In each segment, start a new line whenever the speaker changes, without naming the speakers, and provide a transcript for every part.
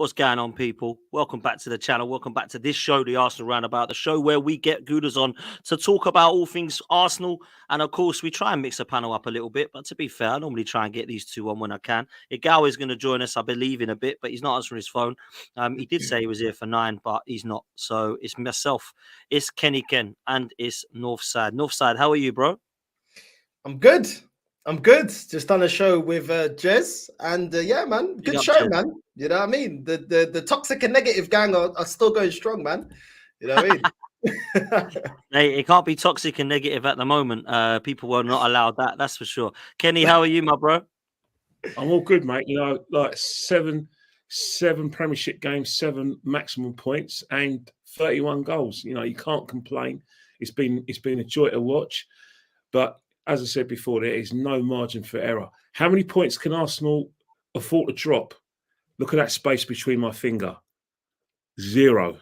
What's going on, people? Welcome back to the channel. Welcome back to this show, the Arsenal Roundabout, the show where we get Gooders on to talk about all things Arsenal. And of course, we try and mix the panel up a little bit. But to be fair, I normally try and get these two on when I can. Igal is going to join us, I believe, in a bit, but he's not answering his phone. He did say he was here for 9, but he's not. So it's myself, it's Kenny Ken, and it's Northside. Northside, how are you, bro?
I'm good. Just done a show with Jez, and yeah, man, good show, Jez. Man. You know what I mean? The toxic and negative gang are still going strong, man. You know what I mean?
Hey, it can't be toxic and negative at the moment. People were not allowed that. That's for sure. Kenny, how are you, my bro?
I'm all good, mate. You know, like seven Premiership games, 7 maximum points, and 31 goals. You know, you can't complain. It's been a joy to watch, but as I said before, there is no margin for error. How many points can Arsenal afford to drop? Look at that space between my finger. 0.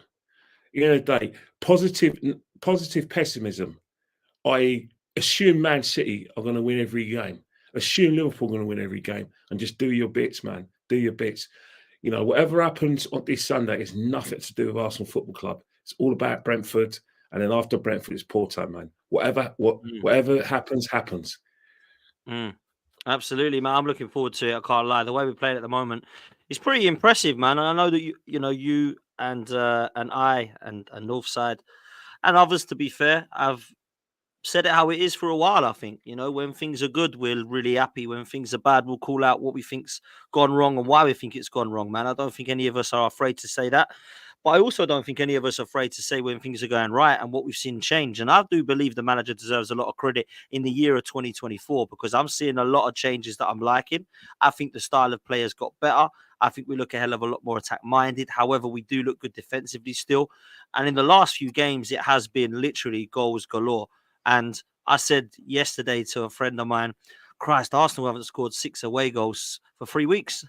In a day, positive pessimism. I assume Man City are going to win every game. Assume Liverpool are going to win every game, and just do your bits, man. Do your bits. You know, whatever happens on this Sunday is nothing to do with Arsenal Football Club. It's all about Brentford. And then after Brentford, it's Porto, man. Whatever happens.
Absolutely, man. I'm looking forward to it. I can't lie. The way we play it at the moment is pretty impressive, man. And I know that you and I and Northside and others, to be fair, have said it how it is for a while. I think, when things are good, we're really happy. When things are bad, we'll call out what we think's gone wrong and why we think it's gone wrong, man. I don't think any of us are afraid to say that. But I also don't think any of us are afraid to say when things are going right and what we've seen change. And I do believe the manager deserves a lot of credit in the year of 2024 because I'm seeing a lot of changes that I'm liking. I think the style of play has got better. I think we look a hell of a lot more attack-minded. However, we do look good defensively still. And in the last few games, it has been literally goals galore. And I said yesterday to a friend of mine, Christ, Arsenal haven't scored 6 away goals for 3 weeks.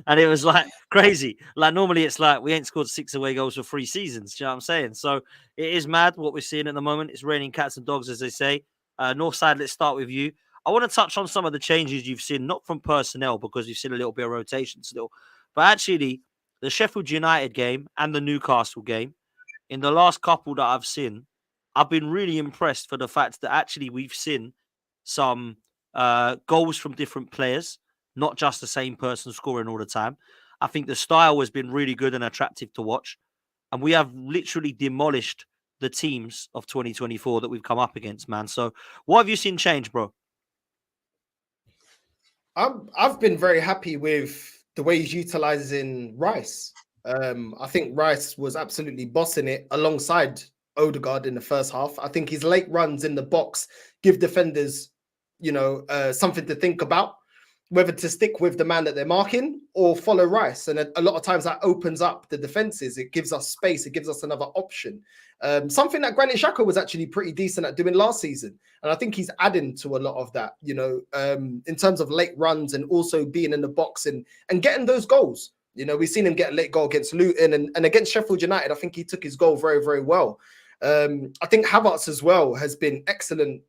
And it was like crazy. Like normally it's like we ain't scored 6 away goals for 3 seasons. Do you know what I'm saying? So it is mad what we're seeing at the moment. It's raining cats and dogs, as they say. Northside, let's start with you. I want to touch on some of the changes you've seen, not from personnel, because you've seen a little bit of rotation still, but actually the Sheffield United game and the Newcastle game. In the last couple that I've seen, I've been really impressed for the fact that actually we've seen some goals from different players, not just the same person scoring all the time. I think the style has been really good and attractive to watch. And we have literally demolished the teams of 2024 that we've come up against, man. So what have you seen change, bro?
I've been very happy with the way he's utilizing Rice. I think Rice was absolutely bossing it alongside Odegaard in the first half. I think his late runs in the box give defenders, something to think about, whether to stick with the man that they're marking or follow Rice. And a lot of times that opens up the defenses. It gives us space. It gives us another option. Something that Granit Xhaka was actually pretty decent at doing last season. And I think he's adding to a lot of that, in terms of late runs and also being in the box and getting those goals. We've seen him get a late goal against Luton and against Sheffield United. I think he took his goal very, very well. I think Havertz as well has been excellent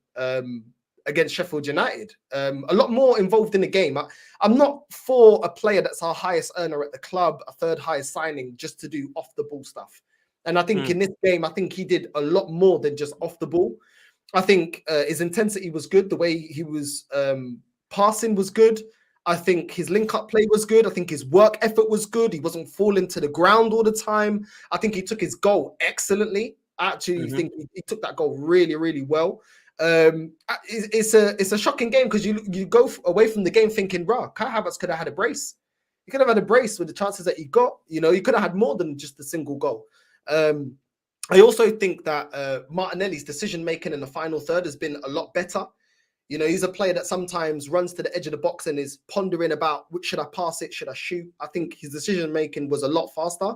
against Sheffield United. A lot more involved in the game. I'm not for a player that's our highest earner at the club, a third highest signing, just to do off the ball stuff. And I think in this game, I think he did a lot more than just off the ball. I think his intensity was good. The way he was passing was good. I think his link-up play was good. I think his work effort was good. He wasn't falling to the ground all the time. I think he took his goal excellently. I actually think he took that goal really, really well. It's a shocking game because you go away from the game thinking, Kai Havertz could have had a brace. He could have had a brace with the chances that he got. He could have had more than just a single goal. I also think that Martinelli's decision-making in the final third has been a lot better. He's a player that sometimes runs to the edge of the box and is pondering about, should I pass it? Should I shoot? I think his decision-making was a lot faster.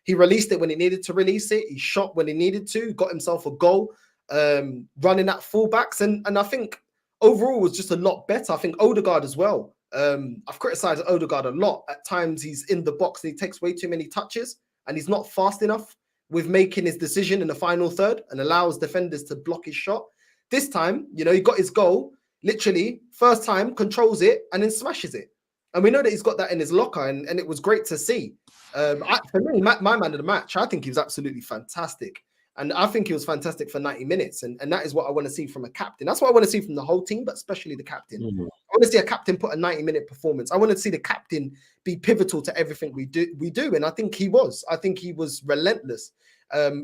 He released it when he needed to release it. He shot when he needed to, got himself a goal, running at fullbacks. And I think overall was just a lot better. I think Odegaard as well. I've criticized Odegaard a lot. At times he's in the box and he takes way too many touches and he's not fast enough with making his decision in the final third and allows defenders to block his shot. This time, he got his goal, literally, first time, controls it and then smashes it. And we know that he's got that in his locker, and it was great to see. For me, my man of the match, I think he was absolutely fantastic. And I think he was fantastic for 90 minutes. And that is what I want to see from a captain. That's what I want to see from the whole team, but especially the captain. I want to see a captain put a 90-minute performance. I want to see the captain be pivotal to everything we do. And I think he was. I think he was relentless.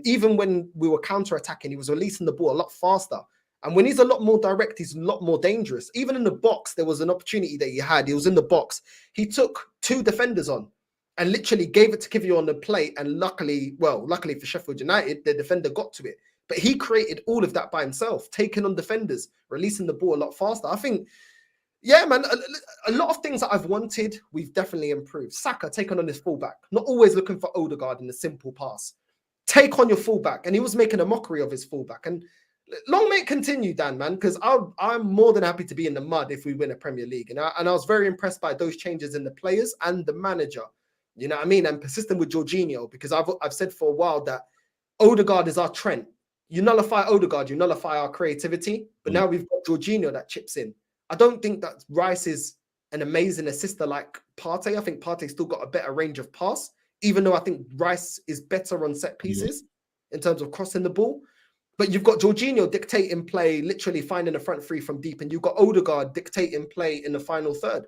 Even when we were counter-attacking, he was releasing the ball a lot faster. And when he's a lot more direct, he's a lot more dangerous. Even in the box, there was an opportunity that he had. He was in the box. He took 2 defenders on and literally gave it to Kivior on the plate. And luckily for Sheffield United, the defender got to it. But he created all of that by himself, taking on defenders, releasing the ball a lot faster. I think, yeah, man, a lot of things that I've wanted, we've definitely improved. Saka taking on his fullback, not always looking for Odegaard in a simple pass. Take on your fullback. And he was making a mockery of his fullback. And long may it continue, Dan, man, because I'm more than happy to be in the mud if we win a Premier League. And I was very impressed by those changes in the players and the manager. You know what I mean? I'm persistent with Jorginho because I've said for a while that Odegaard is our Trent. You nullify Odegaard, you nullify our creativity. But now we've got Jorginho that chips in. I don't think that Rice is an amazing assister like Partey. I think Partey's still got a better range of pass, even though I think Rice is better on set pieces in terms of crossing the ball. But you've got Jorginho dictating play, literally finding a front three from deep, and you've got Odegaard dictating play in the final third.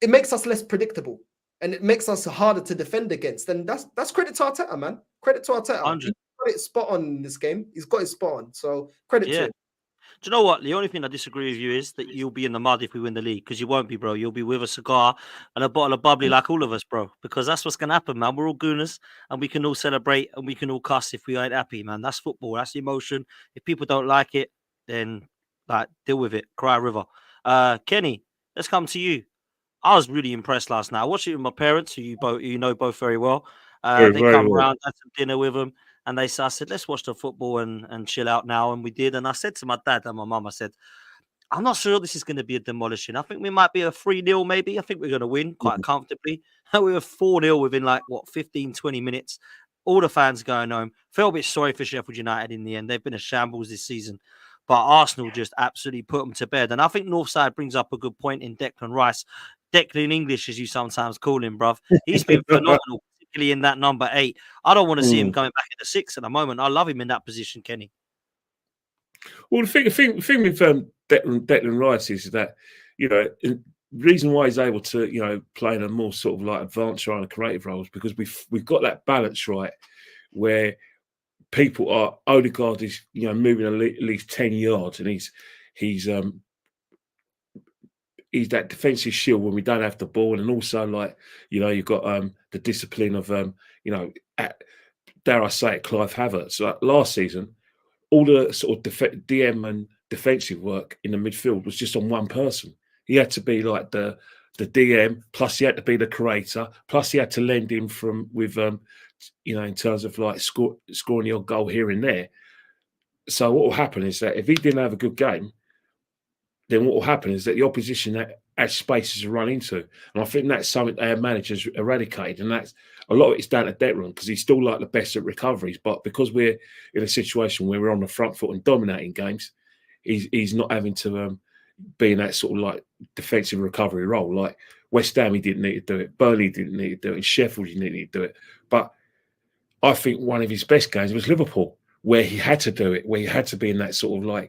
It makes us less predictable, and it makes us harder to defend against. And that's credit to Arteta, man. Credit to Arteta.
100.
He's got it spot on in this game. He's got it spot on. So credit to him.
Do you know what? The only thing I disagree with you is that you'll be in the mud if we win the league, because you won't be, bro. You'll be with a cigar and a bottle of bubbly like all of us, bro, because that's what's going to happen, man. We're all gooners and we can all celebrate and we can all cuss if we ain't happy, man. That's football. That's emotion. If people don't like it, then deal with it. Cry a river. Kenny, let's come to you. I was really impressed last night. I watched it with my parents, who you know both very well. They come around, had some dinner with them. And I said, let's watch the football and chill out now. And we did. And I said to my dad and my mum, I said, I'm not sure this is going to be a demolishing. I think we might be a 3-0 maybe. I think we're going to win quite comfortably. We were 4-0 within 15, 20 minutes. All the fans going home. Felt a bit sorry for Sheffield United in the end. They've been a shambles this season. But Arsenal just absolutely put them to bed. And I think Northside brings up a good point in Declan Rice. Declan English, as you sometimes call him, bruv. He's been phenomenal. In that number 8. I don't want to see him coming back in the 6 at the moment. I love him in that position, Kenny.
Well, the thing with Declan Rice is that, the reason why he's able to, play in a more sort of like advanced role and creative roles, because we've got that balance right where people are, Odegaard is, moving at least 10 yards and he's that defensive shield when we don't have the ball, and also you've got the discipline of dare I say it, Kai Havertz. So last season, all the sort of DM and defensive work in the midfield was just on one person. He had to be like the DM, plus he had to be the creator, plus he had to lend in in terms of scoring your goal here and there. So what will happen is that if he didn't have a good game, then what will happen is that the opposition has spaces to run into. And I think that's something our managers eradicated. And that's a lot of it's down to Declan, because he's still the best at recoveries. But because we're in a situation where we're on the front foot and dominating games, he's not having to be in that sort of defensive recovery role. Like West Ham, he didn't need to do it. Burnley didn't need to do it. In Sheffield, he didn't need to do it. But I think one of his best games was Liverpool, where he had to do it, where he had to be in that sort of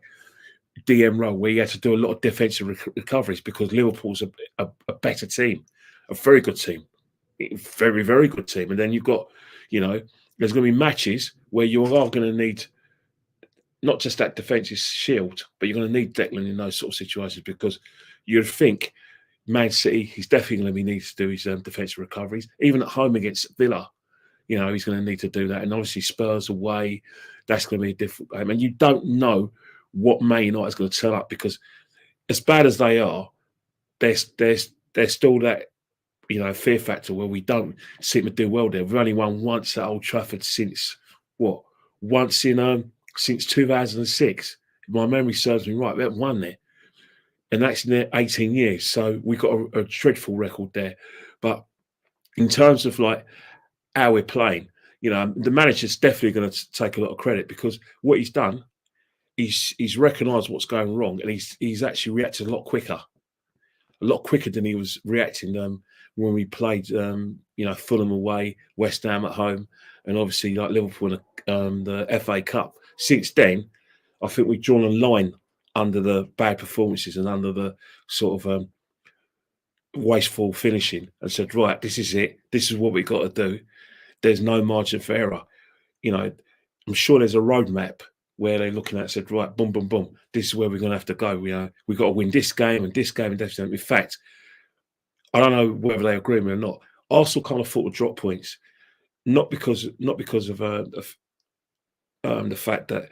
DM role, where he had to do a lot of defensive recoveries, because Liverpool's a better team, a very good team, very, very good team. And then you've got, there's going to be matches where you are going to need not just that defensive shield, but you're going to need Declan in those sort of situations, because you'd think Man City, he's definitely going to be needing to do his defensive recoveries. Even at home against Villa, he's going to need to do that. And obviously Spurs away, that's going to be a different game. And you don't know what Man United is going to turn up, because as bad as they are, there's still that fear factor where we don't seem to do well there. We've only won once at Old Trafford since 2006. If my memory serves me right, we haven't won there, and that's in 18 years. So we've got a dreadful record there. But in terms of how we're playing, the manager's definitely going to take a lot of credit, because what he's done, he's recognised what's going wrong, and he's actually reacted a lot quicker. a lot quicker than he was reacting when we played, Fulham away, West Ham at home, and obviously like Liverpool in the FA Cup. Since then, I think we've drawn a line under the bad performances and under the sort of wasteful finishing and said, right, this is it. This is what we've got to do. There's no margin for error. I'm sure there's a roadmap where they're looking at and said, right, boom, boom, boom. This is where we're going to have to go. We've got to win this game and this game and this game. In fact, I don't know whether they agree with me or not. Arsenal can't afford to drop points, not because of the fact that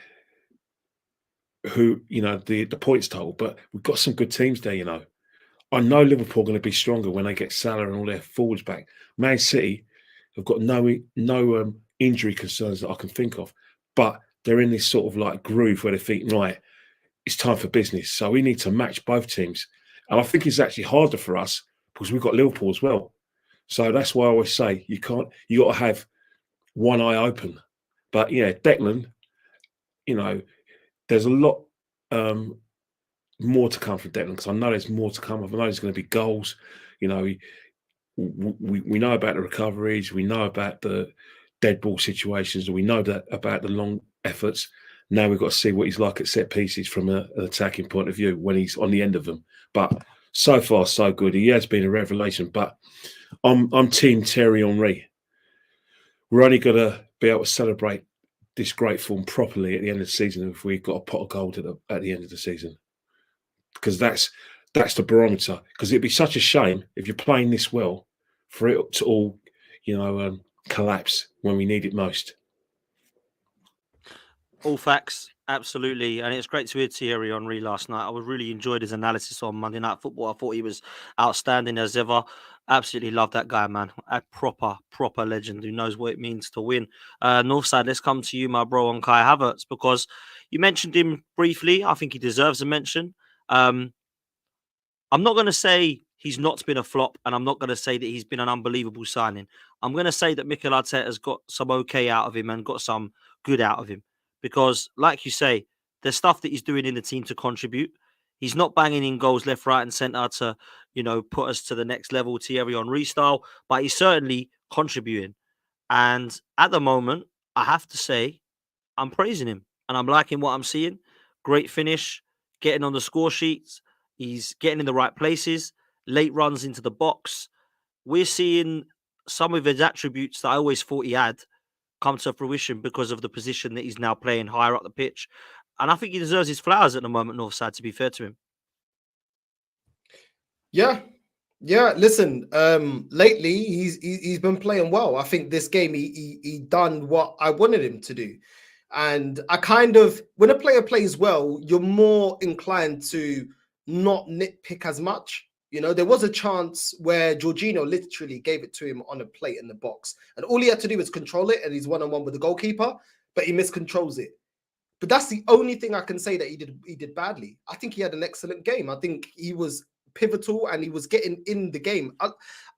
the points total, but we've got some good teams there. I know Liverpool are going to be stronger when they get Salah and all their forwards back. Man City have got no injury concerns that I can think of, but they're in this sort of like groove where they think, right, it's time for business. So we need to match both teams. And I think it's actually harder for us because we've got Liverpool as well. So that's why I always say you got to have one eye open. But yeah, Declan, there's a lot more to come from Declan because I know there's more to come. I know there's going to be goals. We know about the recoveries. We know about the dead ball situations. We know that about the long efforts. Now we've got to see what he's like at set pieces from an attacking point of view when he's on the end of them. But so far, so good. He has been a revelation. But I'm Team Thierry Henry. We're only going to be able to celebrate this great form properly at the end of the season if we've got a pot of gold at the end of the season. Because that's the barometer. Because it'd be such a shame if you're playing this well for it to all, collapse when we need it most.
All facts, absolutely. And it's great to hear Thierry Henry last night. I really enjoyed his analysis on Monday Night Football. I thought he was outstanding as ever. Absolutely love that guy, man. A proper legend who knows what it means to win. Northside, let's come to you, my bro, on Kai Havertz, because you mentioned him briefly. I think he deserves a mention. I'm not going to say he's not been a flop, and I'm not going to say that he's been an unbelievable signing. I'm going to say that Mikel Arteta's got some okay out of him and got some good out of him. Because, like you say, there's stuff that he's doing in the team to contribute. He's not banging in goals left, right, and centre to, put us to the next level, Thierry Henry style, but he's certainly contributing. And at the moment, I have to say, I'm praising him and I'm liking what I'm seeing. Great finish, getting on the score sheets. He's getting in the right places, late runs into the box. We're seeing some of his attributes that I always thought he had come to fruition because of the position that he's now playing higher up the pitch. And I think he deserves his flowers at the moment, Northside, to be fair to him.
Yeah. Listen, lately he's been playing well. I think this game he done what I wanted him to do. And I when a player plays well, you're more inclined to not nitpick as much. There was a chance where Jorginho literally gave it to him on a plate in the box. And all he had to do was control it, and he's one-on-one with the goalkeeper, but he miscontrols it. But that's the only thing I can say that he did badly. I think he had an excellent game. I think he was pivotal and he was getting in the game.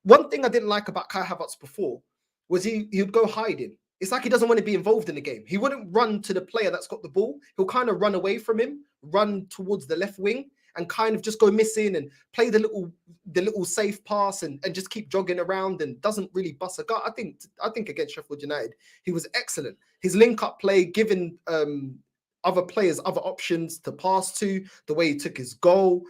One thing I didn't like about Kai Havertz before was he would go hiding. It's like he doesn't want to be involved in the game. He wouldn't run to the player that's got the ball. He'll kind of run away from him, run towards the left wing, and kind of just go missing and play the little safe pass and just keep jogging around and doesn't really bust a gut. I think against Sheffield United, he was excellent. His link-up play, giving other players other options to pass to, the way he took his goal.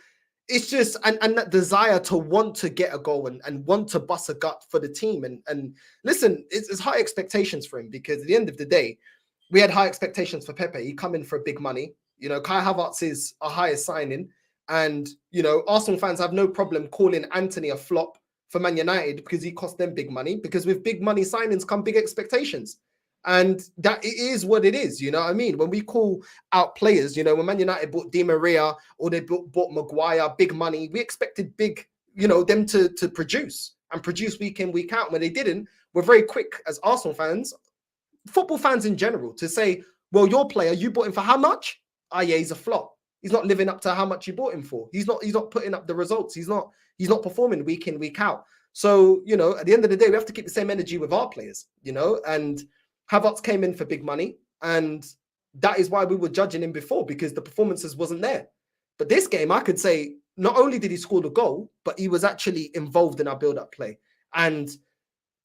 It's just, and that desire to want to get a goal and want to bust a gut for the team. And listen, it's high expectations for him because at the end of the day, we had high expectations for Pepe. He come in for big money. Kai Havertz is a higher signing. And, Arsenal fans have no problem calling Anthony a flop for Man United because he cost them big money. Because with big money signings come big expectations. And that it is what it is, you know what I mean? When we call out players, when Man United bought Di Maria or they bought Maguire, big money, we expected big, them to produce week in, week out. When they didn't, we're very quick as Arsenal fans, football fans in general, to say, well, your player, you bought him for how much? Yeah, he's a flop. He's not living up to how much you bought him for. He's not putting up the results. He's not performing week in, week out. So, at the end of the day, we have to keep the same energy with our players, and Havertz came in for big money, and that is why we were judging him before, because the performances wasn't there. But this game, I could say not only did he score the goal, but he was actually involved in our build-up play. And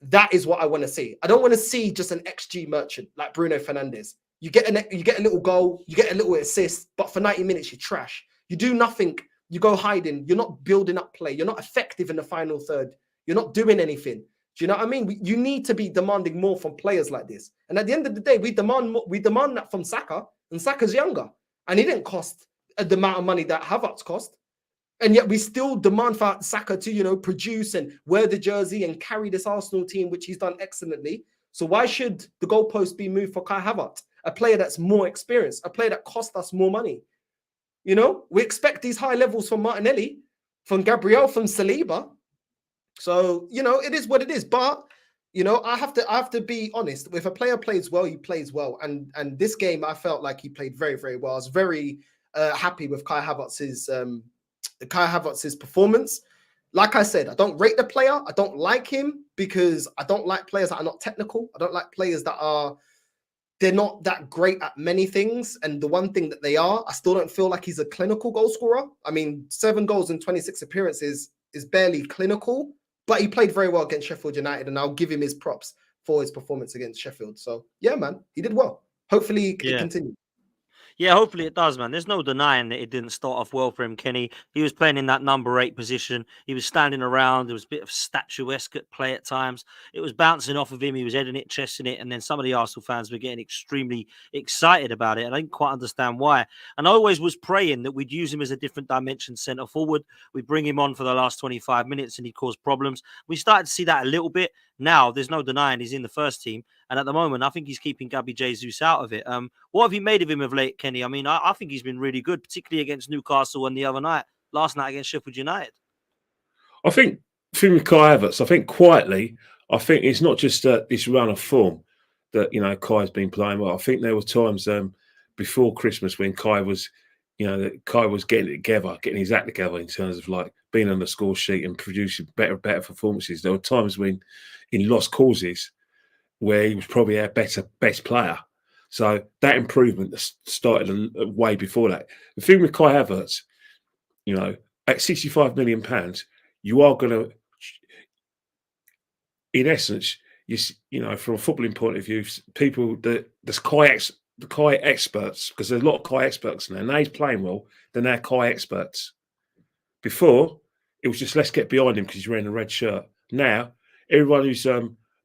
that is what I want to see. I don't want to see just an XG merchant like Bruno Fernandes. You get a little goal, you get a little assist, but for 90 minutes you're trash. You do nothing. You go hiding. You're not building up play. You're not effective in the final third. You're not doing anything. Do you know what I mean? You need to be demanding more from players like this. And at the end of the day, we demand that from Saka, and Saka's younger, and he didn't cost the amount of money that Havertz cost. And yet we still demand for Saka to, you know, produce and wear the jersey and carry this Arsenal team, which he's done excellently. So why should the goalpost be moved for Kai Havertz, a player that's more experienced, a player that cost us more money? You know, we expect these high levels from Martinelli, from Gabriel, from Saliba. So, you know, it is what it is. But, you know, I have to be honest. If a player plays well, he plays well. And this game, I felt like he played very, very well. I was very happy with Kai Havertz's performance. Like I said, I don't rate the player. I don't like him because I don't like players that are not technical. I don't like players that they're not that great at many things. And the one thing that they are, I still don't feel like he's a clinical goal scorer. I mean, 7 goals in 26 appearances is barely clinical, but he played very well against Sheffield United, and I'll give him his props for his performance against Sheffield. So yeah, man, he did well. Hopefully it continues.
Yeah, hopefully it does, man. There's no denying that it didn't start off well for him, Kenny. He was playing in that number 8 position. He was standing around. There was a bit of statuesque at play at times. It was bouncing off of him. He was heading it, chesting it. And then some of the Arsenal fans were getting extremely excited about it. And I didn't quite understand why. And I always was praying that we'd use him as a different dimension centre forward. We'd bring him on for the last 25 minutes and he'd cause problems. We started to see that a little bit. Now, there's no denying he's in the first team. And at the moment, I think he's keeping Gabby Jesus out of it. What have you made of him of late, Kenny? I mean, I think he's been really good, particularly against Newcastle and the other night, last night against Sheffield United.
I think, with Kai Havertz, I think quietly, I think it's not just this run of form that, you know, Kai's been playing well. I think there were times before Christmas when Kai was getting it together, getting his act together in terms of like being on the score sheet and producing better performances. There were times when in lost causes where he was probably our best player. So that improvement started way before that. The thing with Kai Havertz, you know, at £65 million, you are going to, in essence, you know, from a footballing point of view, people the Kai experts, because there's a lot of Kai experts now. Now he's playing well, they're now Kai experts. Before, it was just let's get behind him because he's wearing a red shirt. Now, everyone who's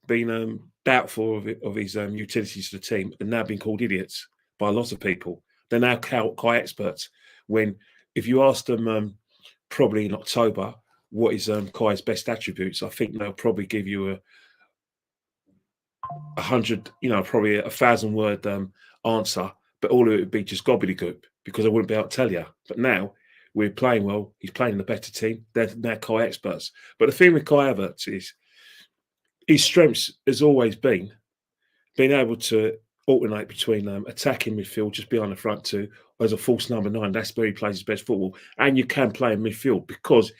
been doubtful of his utilities to the team are now being called idiots by a lot of people. They're now Kai experts. When if you ask them probably in October what is Kai's best attributes, I think they'll probably give you 100, you know, probably 1,000-word answer, but all of it would be just gobbledygook because I wouldn't be able to tell you. But now we're playing well. He's playing in the better team. They're now Kai experts. But the thing with Kai Havertz is his strengths has always been being able to alternate between attacking midfield, just behind the front two, as a false number 9. That's where he plays his best football. And you can play in midfield because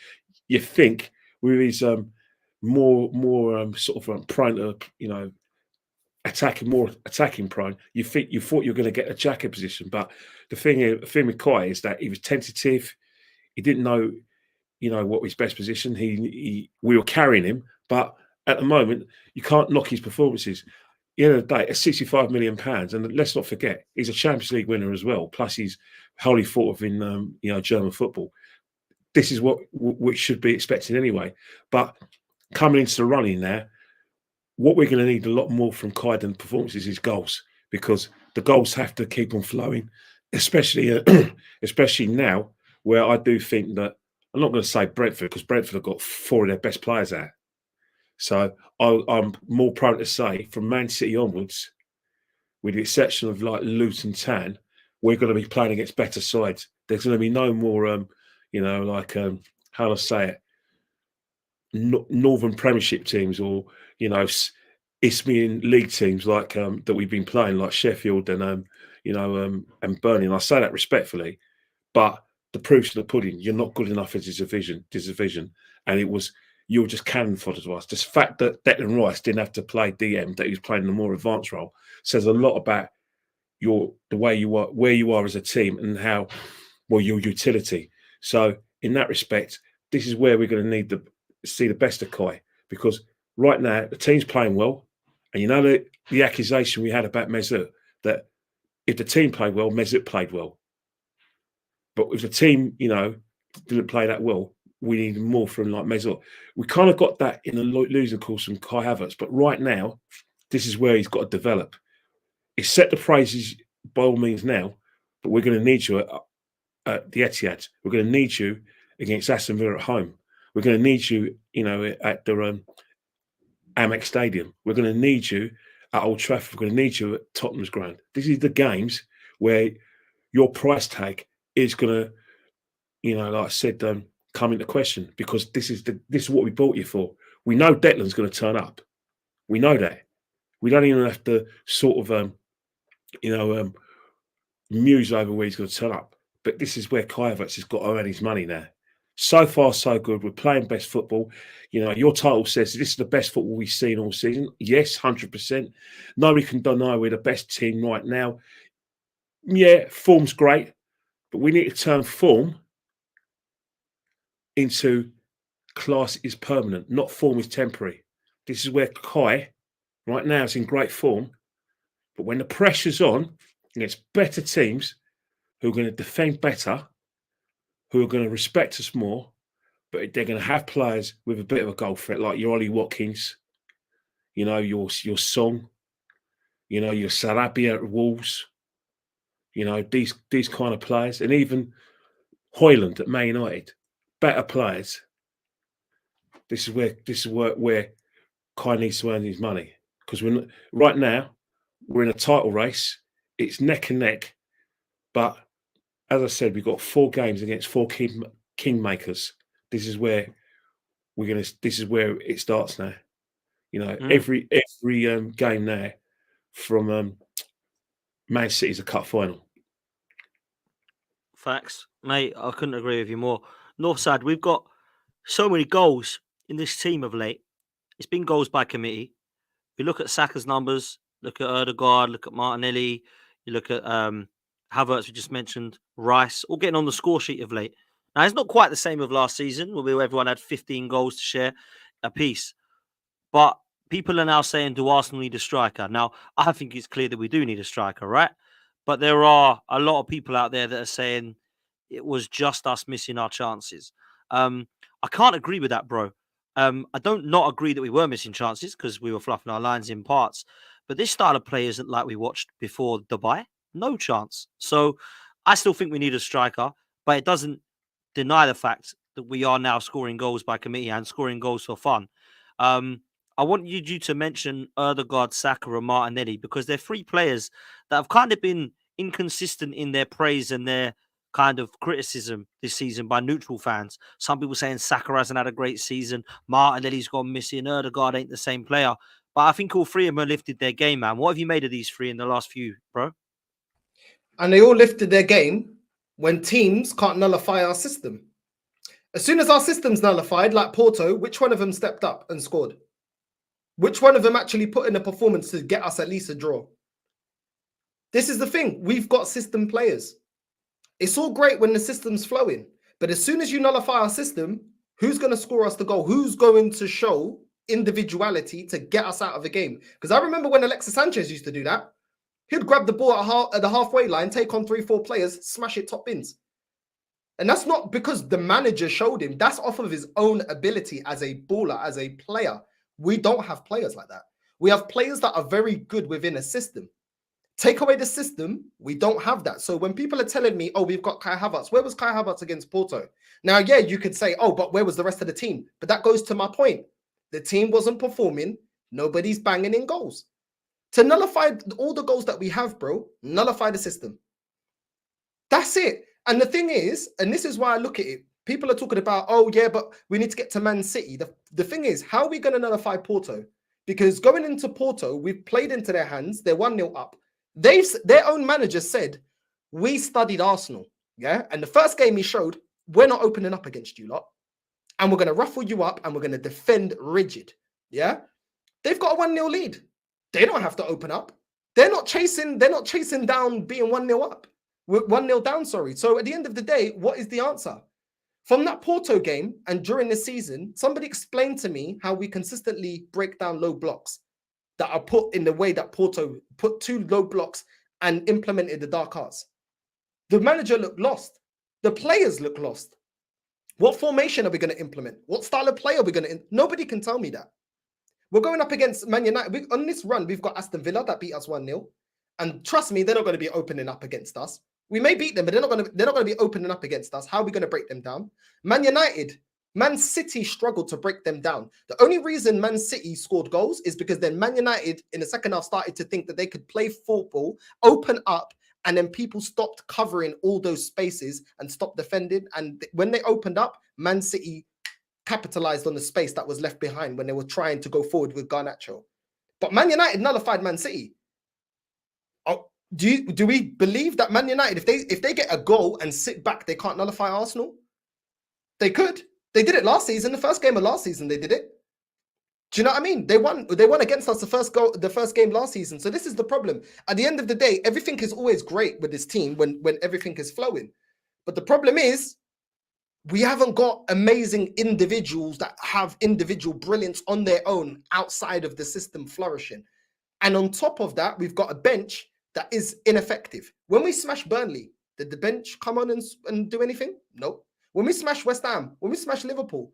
you think with his more sort of prone to, you know, attacking prone, you thought you were going to get a jacket position. But the thing with Kai is that he was tentative. He didn't know, you know, what was his best position. We were carrying him, but at the moment, you can't knock his performances. At the end of the day, at £65 million, and let's not forget, he's a Champions League winner as well. Plus, he's wholly thought of in German football. This is what should be expected anyway. But coming into the running now, what we're going to need a lot more from Kai than performances is goals, because the goals have to keep on flowing, especially now, where I do think that I'm not going to say Brentford because Brentford have got 4 of their best players out. So I'm more prone to say from Man City onwards, with the exception of like Luton Town, we're going to be playing against better sides. There's going to be no more, how do I say it, Northern Premiership teams or, you know, Isthmian League teams like that we've been playing, like Sheffield and and Burnley. And I say that respectfully, but the proof's in the pudding. You're not good enough as this division, and you were just cannon fodder to us. The fact that Declan Rice didn't have to play DM, that he was playing a more advanced role, says a lot about the way you are, where you are as a team, and how well your utility. So in that respect, this is where we're going to need to see the best of Kai, because right now the team's playing well, and you know the accusation we had about Mesut, that if the team played well, Mesut played well. But if the team, didn't play that well, we need more from like Mesut. We kind of got that in the losing course from Kai Havertz, but right now, this is where he's got to develop. He's set the praises by all means now, but we're going to need you at the Etihad. We're going to need you against Aston Villa at home. We're going to need you, at the Amex Stadium. We're going to need you at Old Trafford. We're going to need you at Tottenham's ground. This is the games where your price tag is going to, like I said, come into question, because this is what we bought you for. We know Declan's going to turn up. We know that. We don't even have to sort of, muse over where he's going to turn up. But this is where Kai Havertz has got to earn his money now. So far, so good. We're playing best football. Your title says this is the best football we've seen all season. Yes, 100%. Nobody can deny we're the best team right now. Yeah, form's great, but we need to turn form into class is permanent, not form is temporary. This is where Kai, right now, is in great form. But when the pressure's on against better teams who are going to defend better, who are going to respect us more, but they're going to have players with a bit of a goal threat, like your Ollie Watkins, your Song, your Sarabia at Wolves, these kind of players, and even Hoyland at Man United, better players. This is where Kai needs to earn his money, because right now we're in a title race. It's neck and neck, but as I said, we've got 4 games against 4 kingmakers. This is where This is where it starts now. Every game now from Man City's a cup final.
Facts, mate. I couldn't agree with you more. Northside, we've got so many goals in this team of late. It's been goals by committee. You look at Saka's numbers, look at Ødegaard, look at Martinelli, you look at Havertz, we just mentioned, Rice, all getting on the score sheet of late. Now, it's not quite the same of last season, where everyone had 15 goals to share a piece. But people are now saying, do Arsenal need a striker? Now, I think it's clear that we do need a striker, right? But there are a lot of people out there that are saying it was just us missing our chances. I can't agree with that, bro. I don't not agree that we were missing chances because we were fluffing our lines in parts. But this style of play isn't like we watched before Dubai. No chance. So I still think we need a striker, but it doesn't deny the fact that we are now scoring goals by committee and scoring goals for fun. I want you to mention Ødegaard, Saka, and Martinelli because they're 3 players that have kind of been inconsistent in their praise and their kind of criticism this season by neutral fans. Some people saying Saka hasn't had a great season, Martinelli's gone missing, Ødegaard ain't the same player. But I think all 3 of them have lifted their game, man. What have you made of these 3 in the last few, bro?
And they all lifted their game when teams can't nullify our system. As soon as our system's nullified, like Porto, which one of them stepped up and scored? Which one of them actually put in a performance to get us at least a draw? This is the thing. We've got system players. It's all great when the system's flowing. But as soon as you nullify our system, who's going to score us the goal? Who's going to show individuality to get us out of the game? Because I remember when Alexis Sanchez used to do that. He'd grab the ball at the halfway line, take on 3-4 players, smash it top bins. And that's not because the manager showed him. That's off of his own ability as a baller, as a player. We don't have players like that. We have players that are very good within a system. Take away the system, we don't have that. So when people are telling me, oh, we've got Kai Havertz, where was Kai Havertz against Porto? Now, yeah, you could say, oh, but where was the rest of the team? But that goes to my point. The team wasn't performing. Nobody's banging in goals. To nullify all the goals that we have, bro, nullify the system. That's it. And the thing is, and this is why I look at it, people are talking about, oh, yeah, but we need to get to Man City. The thing is, how are we going to nullify Porto? Because going into Porto, we've played into their hands. They're 1-0 up. Their own manager said, we studied Arsenal. Yeah. And the first game he showed, we're not opening up against you lot. And we're going to ruffle you up and we're going to defend rigid. Yeah. They've got a 1-0 lead. They don't have to open up. They're not chasing down being 1-0 up. We're 1-0 down, sorry. So at the end of the day, what is the answer? From that Porto game and during the season, somebody explained to me how we consistently break down low blocks that are put in the way that Porto put 2 low blocks and implemented the dark arts. The manager looked lost. The players look lost. What formation are we going to implement? What style of play are we going to? Nobody can tell me that. We're going up against Man United. On this run, we've got Aston Villa that beat us 1-0. And trust me, they're not going to be opening up against us. We may beat them, but they're not going to be opening up against us. How are we going to break them down? Man City struggled to break them down. The only reason Man City scored goals is because then Man United in the second half started to think that they could play football, open up, and then people stopped covering all those spaces and stopped defending. And when they opened up, Man City capitalized on the space that was left behind when they were trying to go forward with Garnacho. But Man United nullified Man City. Do we believe that Man United, if they get a goal and sit back, they can't nullify Arsenal? They could. They did it last season. The first game of last season, they did it. Do you know what I mean? They won against us the first game last season. So this is the problem. At the end of the day, everything is always great with this team when everything is flowing. But the problem is we haven't got amazing individuals that have individual brilliance on their own outside of the system flourishing. And on top of that, we've got a bench that is ineffective. When we smashed Burnley, did the bench come on and do anything? No. When we smashed West Ham, when we smashed Liverpool,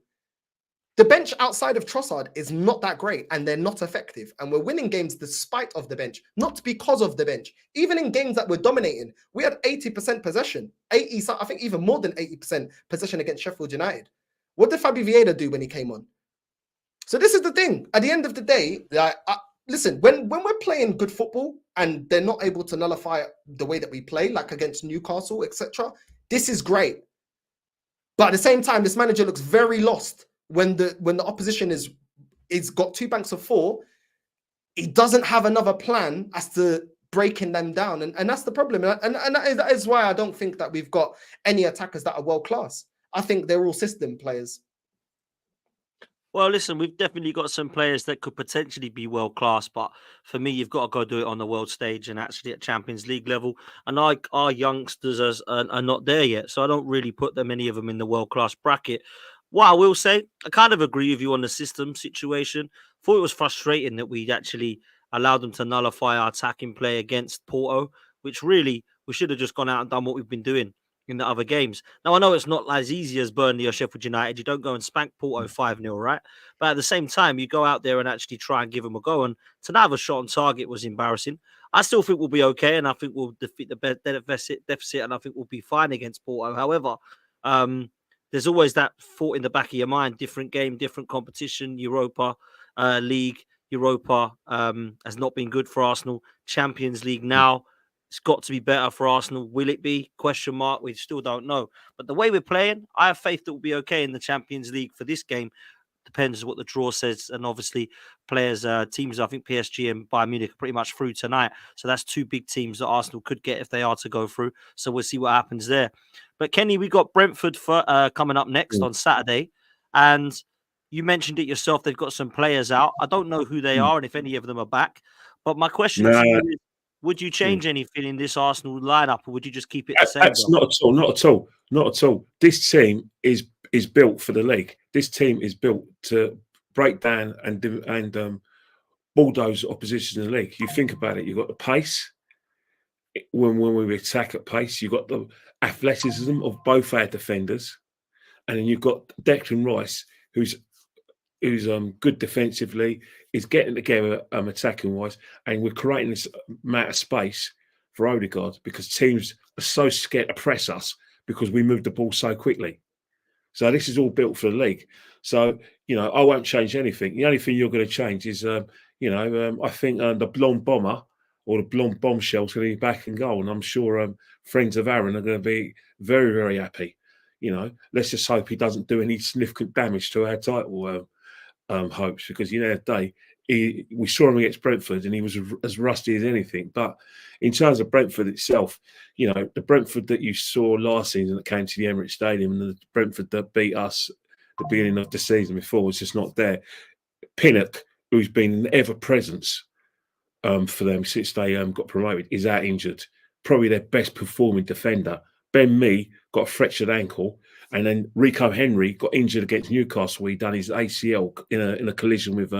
the bench outside of Trossard is not that great and they're not effective. And we're winning games despite of the bench, not because of the bench. Even in games that we're dominating, we had 80% possession. I think even more than 80% possession against Sheffield United. What did Fabi Vieira do when he came on? So this is the thing. At the end of the day, listen, when we're playing good football and they're not able to nullify the way that we play, like against Newcastle, etc., this is great. But at the same time, this manager looks very lost when the opposition is got 2 banks of 4. He doesn't have another plan as to breaking them down, and that's the problem. And that is why I don't think that we've got any attackers that are world class. I think they're all system players.
Well, listen, we've definitely got some players that could potentially be world class, but for me, you've got to go do it on the world stage and actually at Champions League level. And our youngsters are not there yet, so I don't really put many of them in the world class bracket. What I will say, I kind of agree with you on the system situation. Thought it was frustrating that we actually allowed them to nullify our attacking play against Porto, which really we should have just gone out and done what we've been doing in the other games. Now, I know it's not as easy as Burnley or Sheffield United. You don't go and spank Porto 5-0, right? But at the same time, you go out there and actually try and give them a go. And to not have a shot on target was embarrassing. I still think we'll be okay, and I think we'll defeat the deficit, and I think we'll be fine against Porto. However, there's always that thought in the back of your mind, different game, different competition, Europa League. Europa has not been good for Arsenal. Champions League now. It's got to be better for Arsenal. Will it be? Question mark. We still don't know. But the way we're playing, I have faith that we'll be okay in the Champions League for this game. Depends what the draw says. And obviously, teams, I think PSG and Bayern Munich are pretty much through tonight. So that's 2 big teams that Arsenal could get if they are to go through. So we'll see what happens there. But Kenny, we got Brentford coming up next on Saturday. And you mentioned it yourself. They've got some players out. I don't know who they are and if any of them are back. But my question to you is, would you change anything in this Arsenal lineup, or would you just keep it the same?
That's not at all. This team is built for the league. This team is built to break down and bulldoze opposition in the league. You think about it. You've got the pace. When we attack at pace, you've got the athleticism of both our defenders, and then you've got Declan Rice, who's good defensively, is getting together attacking wise, and we're creating this amount of space for Odegaard because teams are so scared to press us because we move the ball so quickly. So this is all built for the league. So I won't change anything. The only thing you're going to change is I think the blonde bomber or the blonde bombshell is going to be back in goal, and I'm sure friends of Aaron are going to be very, very happy. Let's just hope he doesn't do any significant damage to our title hopes, because the day we saw him against Brentford and he was as rusty as anything. But in terms of Brentford itself, the Brentford that you saw last season that came to the Emirates Stadium and the Brentford that beat us at the beginning of the season before was just not there. Pinnock, who's been an ever-presence for them since they got promoted, is out injured. Probably their best performing defender. Ben Mee got a fractured ankle, And then Rico Henry got injured against Newcastle where he done his ACL in a collision with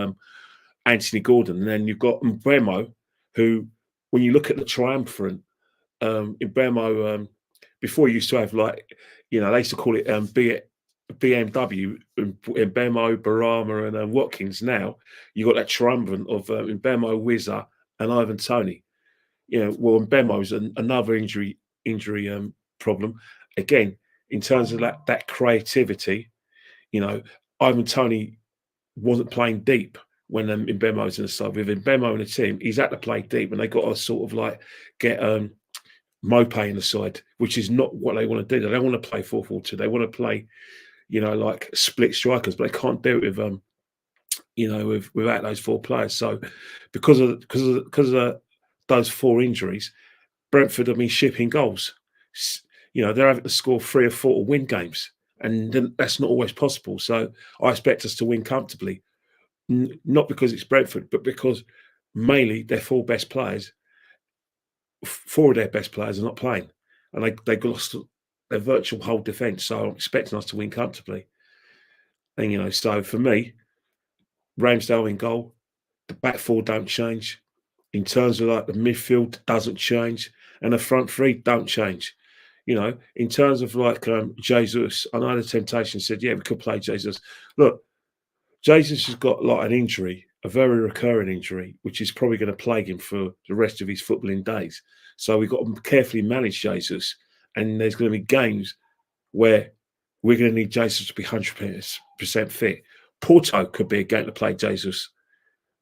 Anthony Gordon. And then you've got Mbeumo, who, when you look at the triumvirate, Mbeumo, before you used to have they used to call it BMW, Mbeumo, Barama, and Watkins. Now you got that triumvirate of Mbeumo, Wizza, and Ivan Toney. Mbeumo's another injury problem. Again, in terms of that creativity, Ivan Toney wasn't playing deep when Mbeumo's in the side. With Mbeumo in the team, he's had to play deep, and they got to sort of get Mopé in the side, which is not what they want to do. They don't want to play 4-4-2. They want to play, like split strikers, but they can't do it with, without those four players. So, because of those four injuries, Brentford have been shipping goals. They're having to score 3 or 4 to win games, and that's not always possible. So, I expect us to win comfortably, not because it's Brentford, but because mainly their 4 best players. 4 of their best players are not playing, and they lost their virtual whole defence. So I'm expecting us to win comfortably. And so for me, Ramsdale in goal, the back 4 don't change. In terms of the midfield doesn't change, and the front 3 don't change. In terms of Jesus, I know the temptation said, yeah, we could play Jesus. Look, Jesus has got an injury, a very recurring injury, which is probably going to plague him for the rest of his footballing days. So we've got to carefully manage Jesus, and there's going to be games where we're going to need Jesus to be 100% fit. Porto could be a game to play Jesus,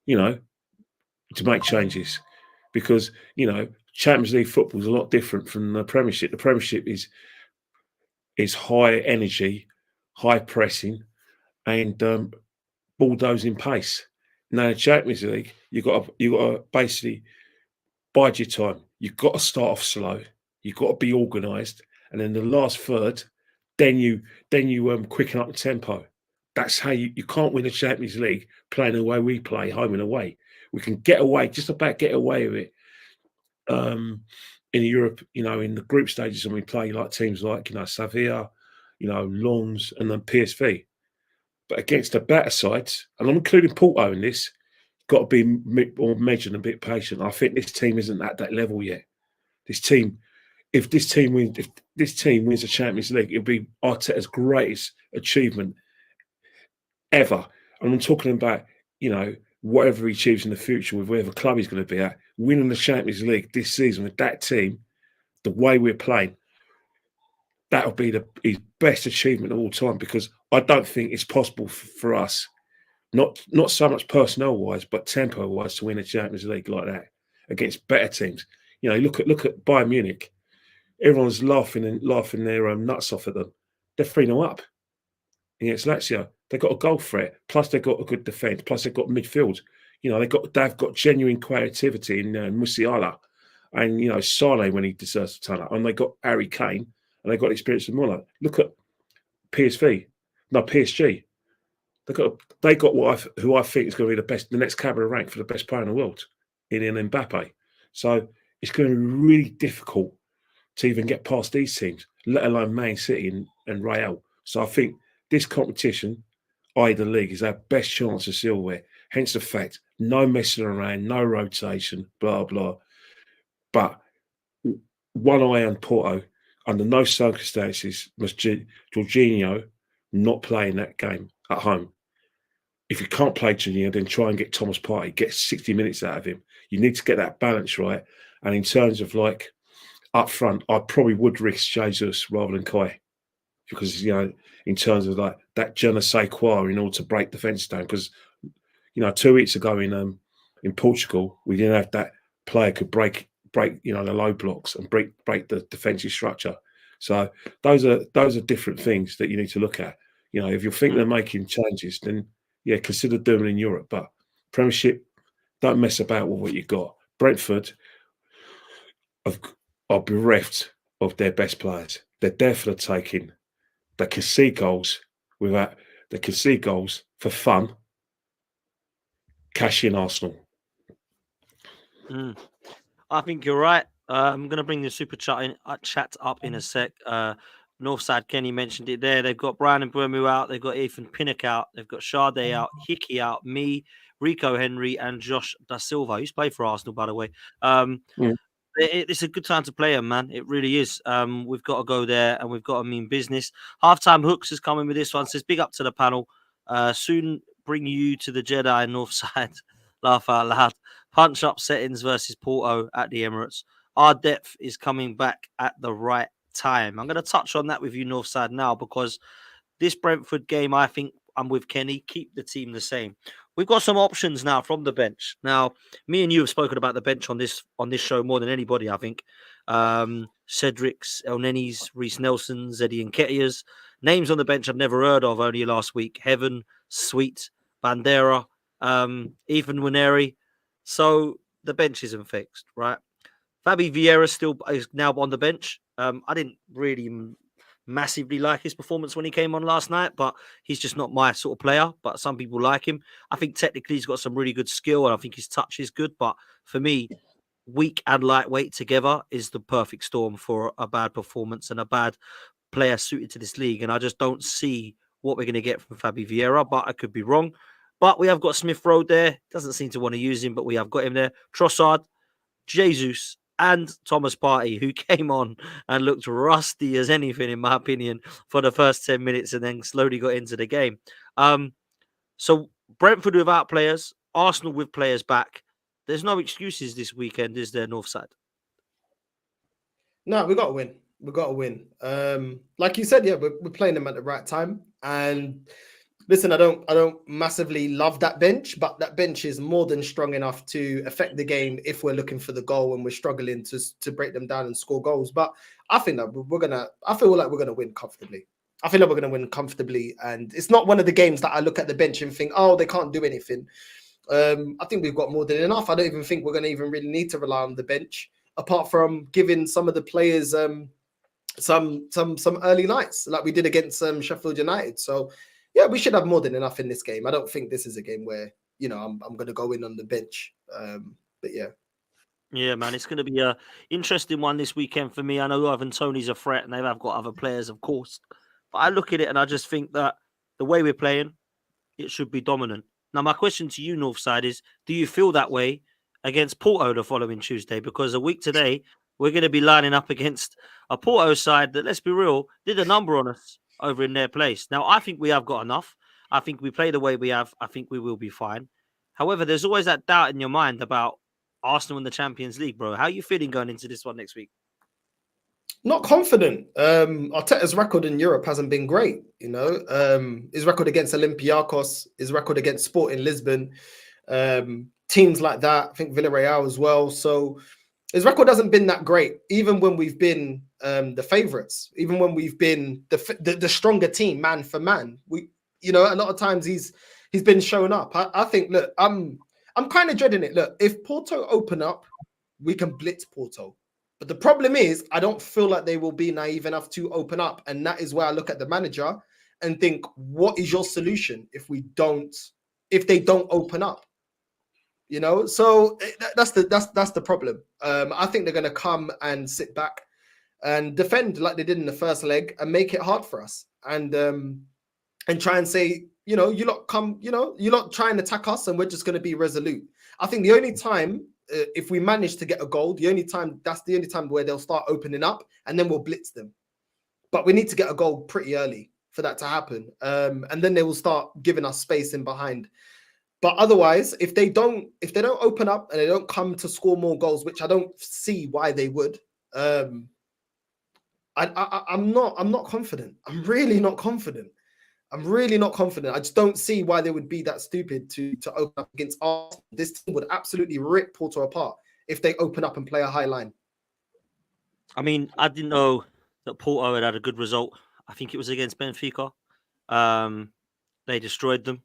to make changes, because Champions League football is a lot different from the Premiership. The Premiership is high energy, high pressing, and bulldozing pace. Now, in Champions League, you got to basically bide your time. You've got to start off slow. You've got to be organised, and then the last third, then you quicken up the tempo. That's how you can't win the Champions League playing the way we play, home and away. We can just about get away with it in Europe. In the group stages, when we play teams like Sevilla, Lens, and then PSV. But against the better sides, and I'm including Porto in this, got to be more measured and a bit patient. I think this team isn't at that level yet. If this team wins the Champions League, it'll be Arteta's greatest achievement ever. And I'm talking about, whatever he achieves in the future with whatever club he's going to be at, winning the Champions League this season with that team, the way we're playing, that'll be his best achievement of all time, because I don't think it's possible for us, not so much personnel-wise, but tempo-wise, to win a Champions League like that against better teams. Look at Bayern Munich. Everyone's laughing their nuts off at them. They're 3-0 up against Lazio. They've got a goal threat, plus they've got a good defence, plus they've got midfield. They've got genuine creativity in Musiala, and Sane when he deserves to turn up, and they got Harry Kane, and they got experience of Muller. Look at PSG. They got who I think is going to be the next cab of the rank for the best player in the world, in Mbappe. So it's going to be really difficult to even get past these teams, let alone Man City and Real. So I think this competition, i.e. the league, is our best chance of silverware. Hence the fact, no messing around, no rotation, blah, blah. But one eye on Porto, under no circumstances must Jorginho not play in that game at home. If you can't play Jorginho, then try and get Thomas Partey, get 60 minutes out of him. You need to get that balance right. And in terms of up front, I probably would risk Jesus rather than Kai, because in terms of that je ne sais quoi in order to break defence down. Because 2 weeks ago in Portugal, we didn't have that player could break the low blocks and break the defensive structure. So those are different things that you need to look at. If you think they're making changes, then yeah, consider doing it in Europe. But Premiership, don't mess about with what you've got. Brentford are bereft of their best players. They're there for the taking. They concede goals for fun. Cash in Arsenal.
I think you're right. I'm going to bring the super chat up in a sec. Northside, Kenny mentioned it there. They've got Brian and Bremu out. They've got Ethan Pinnock out. They've got Sade out, Hickey out, me, Rico Henry, and Josh Da Silva. He's played for Arsenal, by the way. It's a good time to play him, man. It really is. We've got to go there and we've got to mean business. Halftime Hooks is coming with this one. Says, big up to the panel. Soon bring you to the Jedi Northside. Laugh out loud. Punch up settings versus Porto at the Emirates. Our depth is coming back at the right time. I'm going to touch on that with you, Northside, now, because this Brentford game, I think I'm with Kenny. Keep the team the same. We've got some options now from the bench. Now, me and you have spoken about the bench on this show more than anybody, I think. Cedric's, El Nenis, Reece Nelson's, Eddie Nketiah's. Names on the bench I've never heard of only last week. Heaven, Sweet, Bandera, Ethan Winery. So the bench isn't fixed, right? Fabi Vieira still is now on the bench. I didn't really massively like his performance when he came on last night, but he's just not my sort of player. But some people like him. I think technically he's got some really good skill, and I think his touch is good. But for me, weak and lightweight together is the perfect storm for a bad performance and a bad player suited to this league. And I just don't see what we're going to get from Fabi Vieira, but I could be wrong. But we have got Smith Rowe there. Doesn't seem to want to use him, but we have got him there. Trossard, Jesus, and Thomas Partey, who came on and looked rusty as anything, in my opinion, for the first 10 minutes and then slowly got into the game. So Brentford without players, Arsenal with players back. There's no excuses this weekend, is there, Northside?
No, we got to win. We got to win. Like you said, yeah, we're playing them at the right time. And listen, I don't massively love that bench, but that bench is more than strong enough to affect the game if we're looking for the goal and we're struggling to break them down and score goals. But I think that I feel like we're gonna win comfortably. I feel like we're gonna win comfortably, and it's not one of the games that I look at the bench and think, oh, they can't do anything. I think we've got more than enough. I don't even think we're gonna even really need to rely on the bench, apart from giving some of the players some early nights like we did against Sheffield United. So yeah, we should have more than enough in this game. I don't think this is a game where, I'm going to go in on the bench. But yeah.
Yeah, man, it's going to be a interesting one this weekend for me. I know Ivan Toney's a threat and they have got other players, of course. But I look at it and I just think that the way we're playing, it should be dominant. Now, my question to you, Northside, is do you feel that way against Porto the following Tuesday? Because a week today, we're going to be lining up against a Porto side that, let's be real, did a number on us over in their place. Now, I think we have got enough. I think we play the way we have. I think we will be fine. However, there's always that doubt in your mind about Arsenal in the Champions League, bro. How are you feeling going into this one next week?
Not confident. Arteta's record in Europe hasn't been great. His record against Olympiacos, his record against Sporting Lisbon, teams like that. I think Villarreal as well. So his record hasn't been that great, even when we've been the favourites, even when we've been the stronger team, man for man. A lot of times he's been shown up. I think, look, I'm kind of dreading it. Look, if Porto open up, we can blitz Porto. But the problem is, I don't feel like they will be naive enough to open up. And that is where I look at the manager and think, what is your solution if they don't open up? So that's the problem. I think they're going to come and sit back and defend like they did in the first leg and make it hard for us and try and say, you lot try and attack us and we're just going to be resolute. I think the only time if we manage to get a goal, that's the only time where they'll start opening up and then we'll blitz them. But we need to get a goal pretty early for that to happen. And then they will start giving us space in behind. But otherwise, if they don't open up and they don't come to score more goals, which I don't see why they would, I'm not confident. I'm really not confident. I just don't see why they would be that stupid to open up against Arsenal. This team would absolutely rip Porto apart if they open up and play a high line.
I mean, I didn't know that Porto had a good result. I think it was against Benfica. They destroyed them.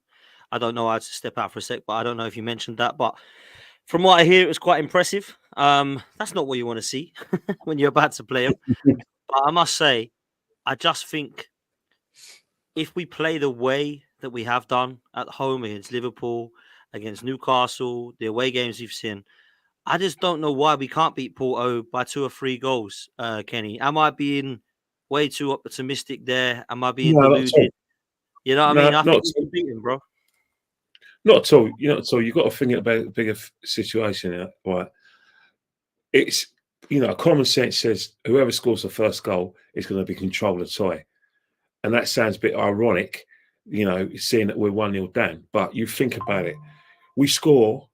I don't know. I had to step out for a sec, but I don't know if you mentioned that. But from what I hear, it was quite impressive. That's not what you want to see when you're about to play them. But I must say, I just think if we play the way that we have done at home against Liverpool, against Newcastle, the away games you've seen, I just don't know why we can't beat Porto by 2 or 3 goals, Kenny. Am I being way too optimistic there? Am I being
No, not at all.
deluded? You know what I
No,
mean? I
not
think
at
we
all.
can beat him, bro.
Not at all. You're not at all. You've got to think about a bigger situation here, right? It's, common sense says whoever scores the first goal is going to be control of tie. And that sounds a bit ironic, seeing that we're 1-0 down. But you think about it. We score,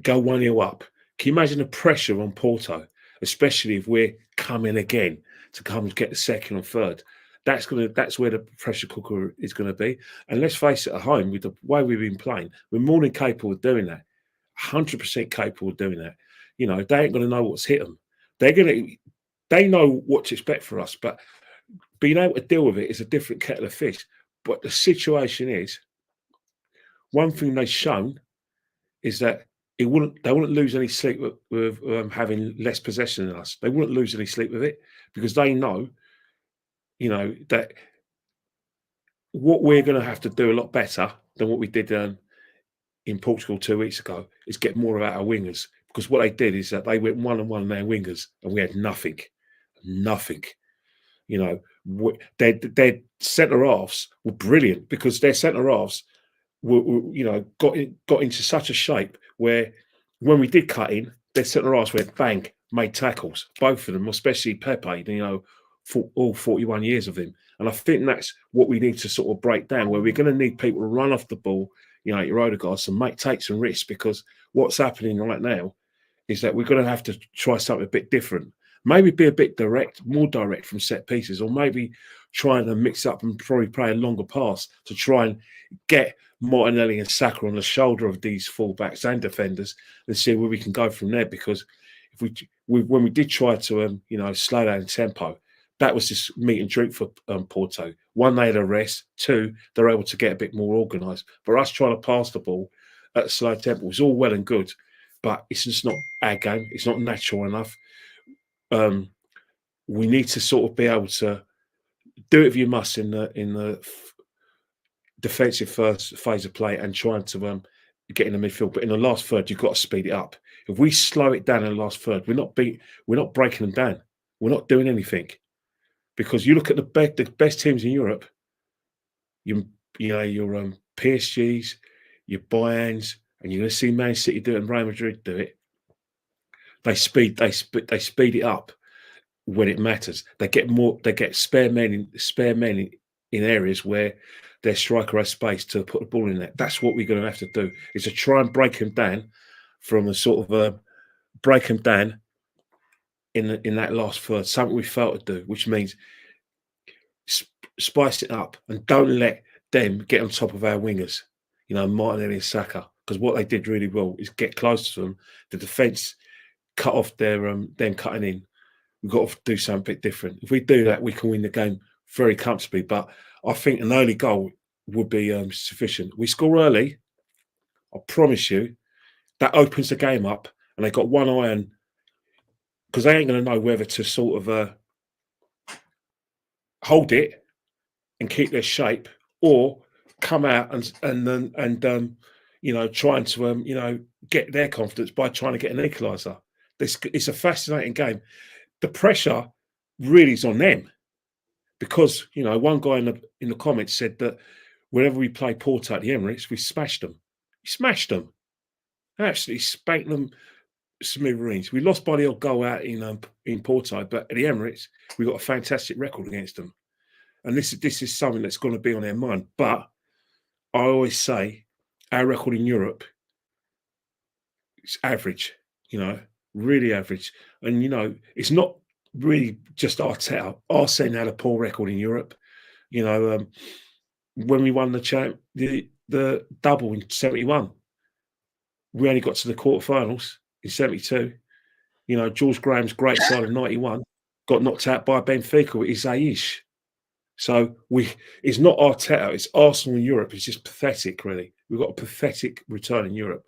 go 1-0 up. Can you imagine the pressure on Porto, especially if we're coming again to come and get the second or third? That's where the pressure cooker is going to be. And let's face it, at home, with the way we've been playing, we're more than capable of doing that. 100% capable of doing that. They ain't going to know what's hit them. They know what to expect for us, but being able to deal with it is a different kettle of fish. But the situation is, one thing they've shown is that they wouldn't lose any sleep with having less possession than us. They wouldn't lose any sleep with it because they know, that what we're going to have to do a lot better than what we did in Portugal 2 weeks ago is get more of our wingers. Because what they did is that they went 1-on-1 their wingers and we had nothing. Their centre halves were brilliant because their centre halves got into such a shape where when we did cut in, their centre halves went bang, made tackles, both of them, especially Pepe. For all 41 years of him, and I think that's what we need to sort of break down. Where we're going to need people to run off the ball, your Odegaard, and take some risks because what's happening right now is that we're going to have to try something a bit different. Maybe be a bit more direct from set pieces, or maybe trying to mix up and probably play a longer pass to try and get Martinelli and Saka on the shoulder of these fullbacks and defenders and see where we can go from there. Because if when we did try to slow down tempo, that was just meat and drink for Porto. One, they had a rest. Two, they're able to get a bit more organised. But us trying to pass the ball at a slow tempo was all well and good, but it's just not our game. It's not natural enough. We need to sort of be able to do it if you must in the defensive first phase of play and trying to get in the midfield. But in the last third, you've got to speed it up. If we slow it down in the last third, we're not breaking them down. We're not doing anything. Because you look at the best teams in Europe, your PSGs, your Bayerns, and you're going to see Man City do it and Real Madrid do it. They speed it up when it matters. They get spare men in areas where their striker has space to put the ball in there. That's what we're going to have to do, is to try and break them down from a sort of break them down in that last third, something we failed to do, which means spice it up and don't let them get on top of our wingers, Martinelli and Saka, because what they did really well is get close to them. The defence cut off their them cutting in. We've got to do something a bit different. If we do that, we can win the game very comfortably. But I think an early goal would be sufficient. We score early, I promise you, that opens the game up, and they got one eye on, because they ain't going to know whether to sort of hold it and keep their shape, or come out and trying to get their confidence by trying to get an equaliser. It's a fascinating game. The pressure really is on them because one guy in the comments said that whenever we play Porto at the Emirates, we smashed them. We smashed them, absolutely spanked them. Smithereens. We lost by the odd goal out in Porto, but at the Emirates, we got a fantastic record against them. And this is something that's going to be on their mind. But I always say our record in Europe is average, really average. And, it's not really just Arteta. Arsene had a poor record in Europe. When we won the double in 71, we only got to the quarterfinals in 72. George Graham's great side of 91 got knocked out by Benfica with Isaiah. So it's not Arteta, it's Arsenal in Europe. It's just pathetic, really. We've got a pathetic return in Europe.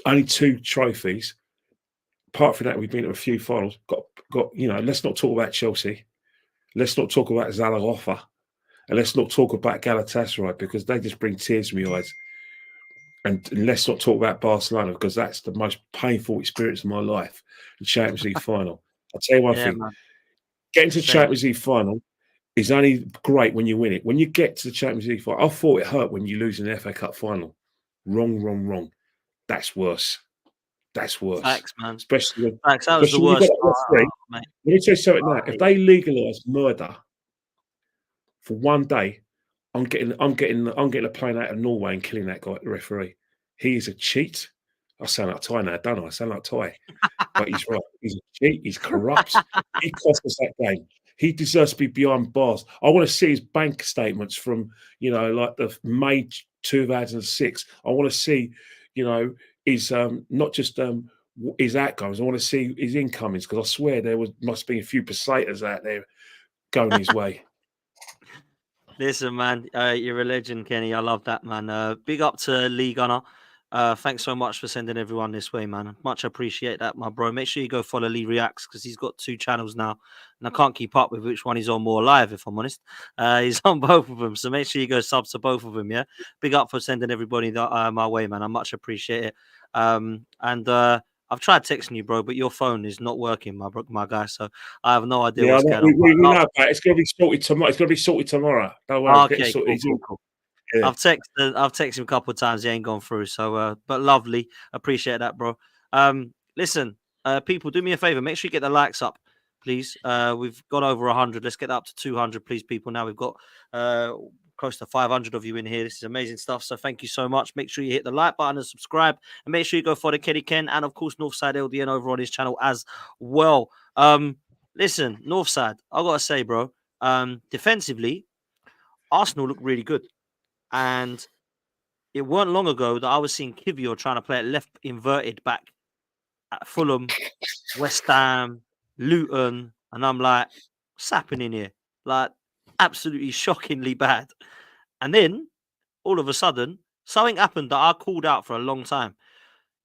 Only 2 trophies. Apart from that, we've been to a few finals. Let's not talk about Chelsea. Let's not talk about Zalagoza. And let's not talk about Galatasaray, because they just bring tears to my eyes. And let's not talk about Barcelona, because that's the most painful experience of my life, the Champions League final. I'll tell you one thing. Man. Getting to the
Shame.
Champions League final is only great when you win it. When you get to the Champions League final, I thought it hurt when you lose in the FA Cup final. Wrong. That's worse. That's worse.
Facts, man.
Especially when,
Facts. That was the
especially when
worst.
you've got that referee.
Mate.
Let me tell you something now. If they legalise murder for one day, I'm getting a plane out of Norway and killing that guy, the referee. He is a cheat. I sound like Ty now, don't I? I sound like Ty. But he's right. He's a cheat. He's corrupt. He cost us that game. He deserves to be behind bars. I want to see his bank statements from, like the May 2006. I want to see, his not just his outgoings. I want to see his incomings, because I swear there must be a few pesetas out there going his way.
Listen, man, you're a legend, Kenny. I love that, man. Big up to Lee Gunner. Thanks so much for sending everyone this way, man. Much appreciate that, my bro. Make sure you go follow Lee Reacts, because he's got 2 channels now, and I can't keep up with which one he's on more live, if I'm honest. He's on both of them, so make sure you go sub to both of them, yeah? Big up for sending everybody my way, man. I much appreciate it. I've tried texting you, bro, but your phone is not working, my guy, so I have no idea what's going on.
We know about it. It's going to be sorted tomorrow. It's going to be sorted tomorrow. Don't worry.
Okay, cool. Yeah. I've texted him a couple of times. He ain't gone through. So, but lovely. Appreciate that, bro. Listen, people, do me a favor. Make sure you get the likes up, please. We've got over 100. Let's get up to 200, please, people. Now we've got close to 500 of you in here. This is amazing stuff. So thank you so much. Make sure you hit the like button and subscribe, and make sure you go follow Kenny Ken and of course Northside LDN over on his channel as well. Listen, Northside, I gotta say, bro, defensively, Arsenal look really good. And it weren't long ago that I was seeing Kivior trying to play it left inverted back at Fulham, West Ham, Luton. And I'm like, what's happening here? Like, absolutely shockingly bad. And then, all of a sudden, something happened that I called out for a long time.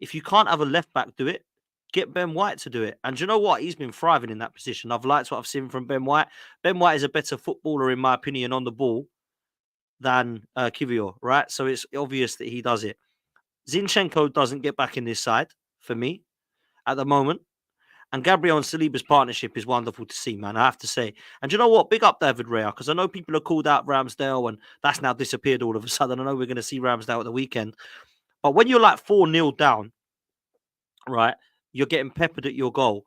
If you can't have a left back do it, get Ben White to do it. And do you know what? He's been thriving in that position. I've liked what I've seen from Ben White. Ben White is a better footballer, in my opinion, on the ball than Kivior, right? So it's obvious that he does it. Zinchenko doesn't get back in this side for me at the moment. And Gabriel and Saliba's partnership is wonderful to see, man, I have to say. And you know what? Big up David Rea, because I know people have called out Ramsdale and that's now disappeared all of a sudden. I know we're going to see Ramsdale at the weekend. But when you're like 4-0 down, right, you're getting peppered at your goal.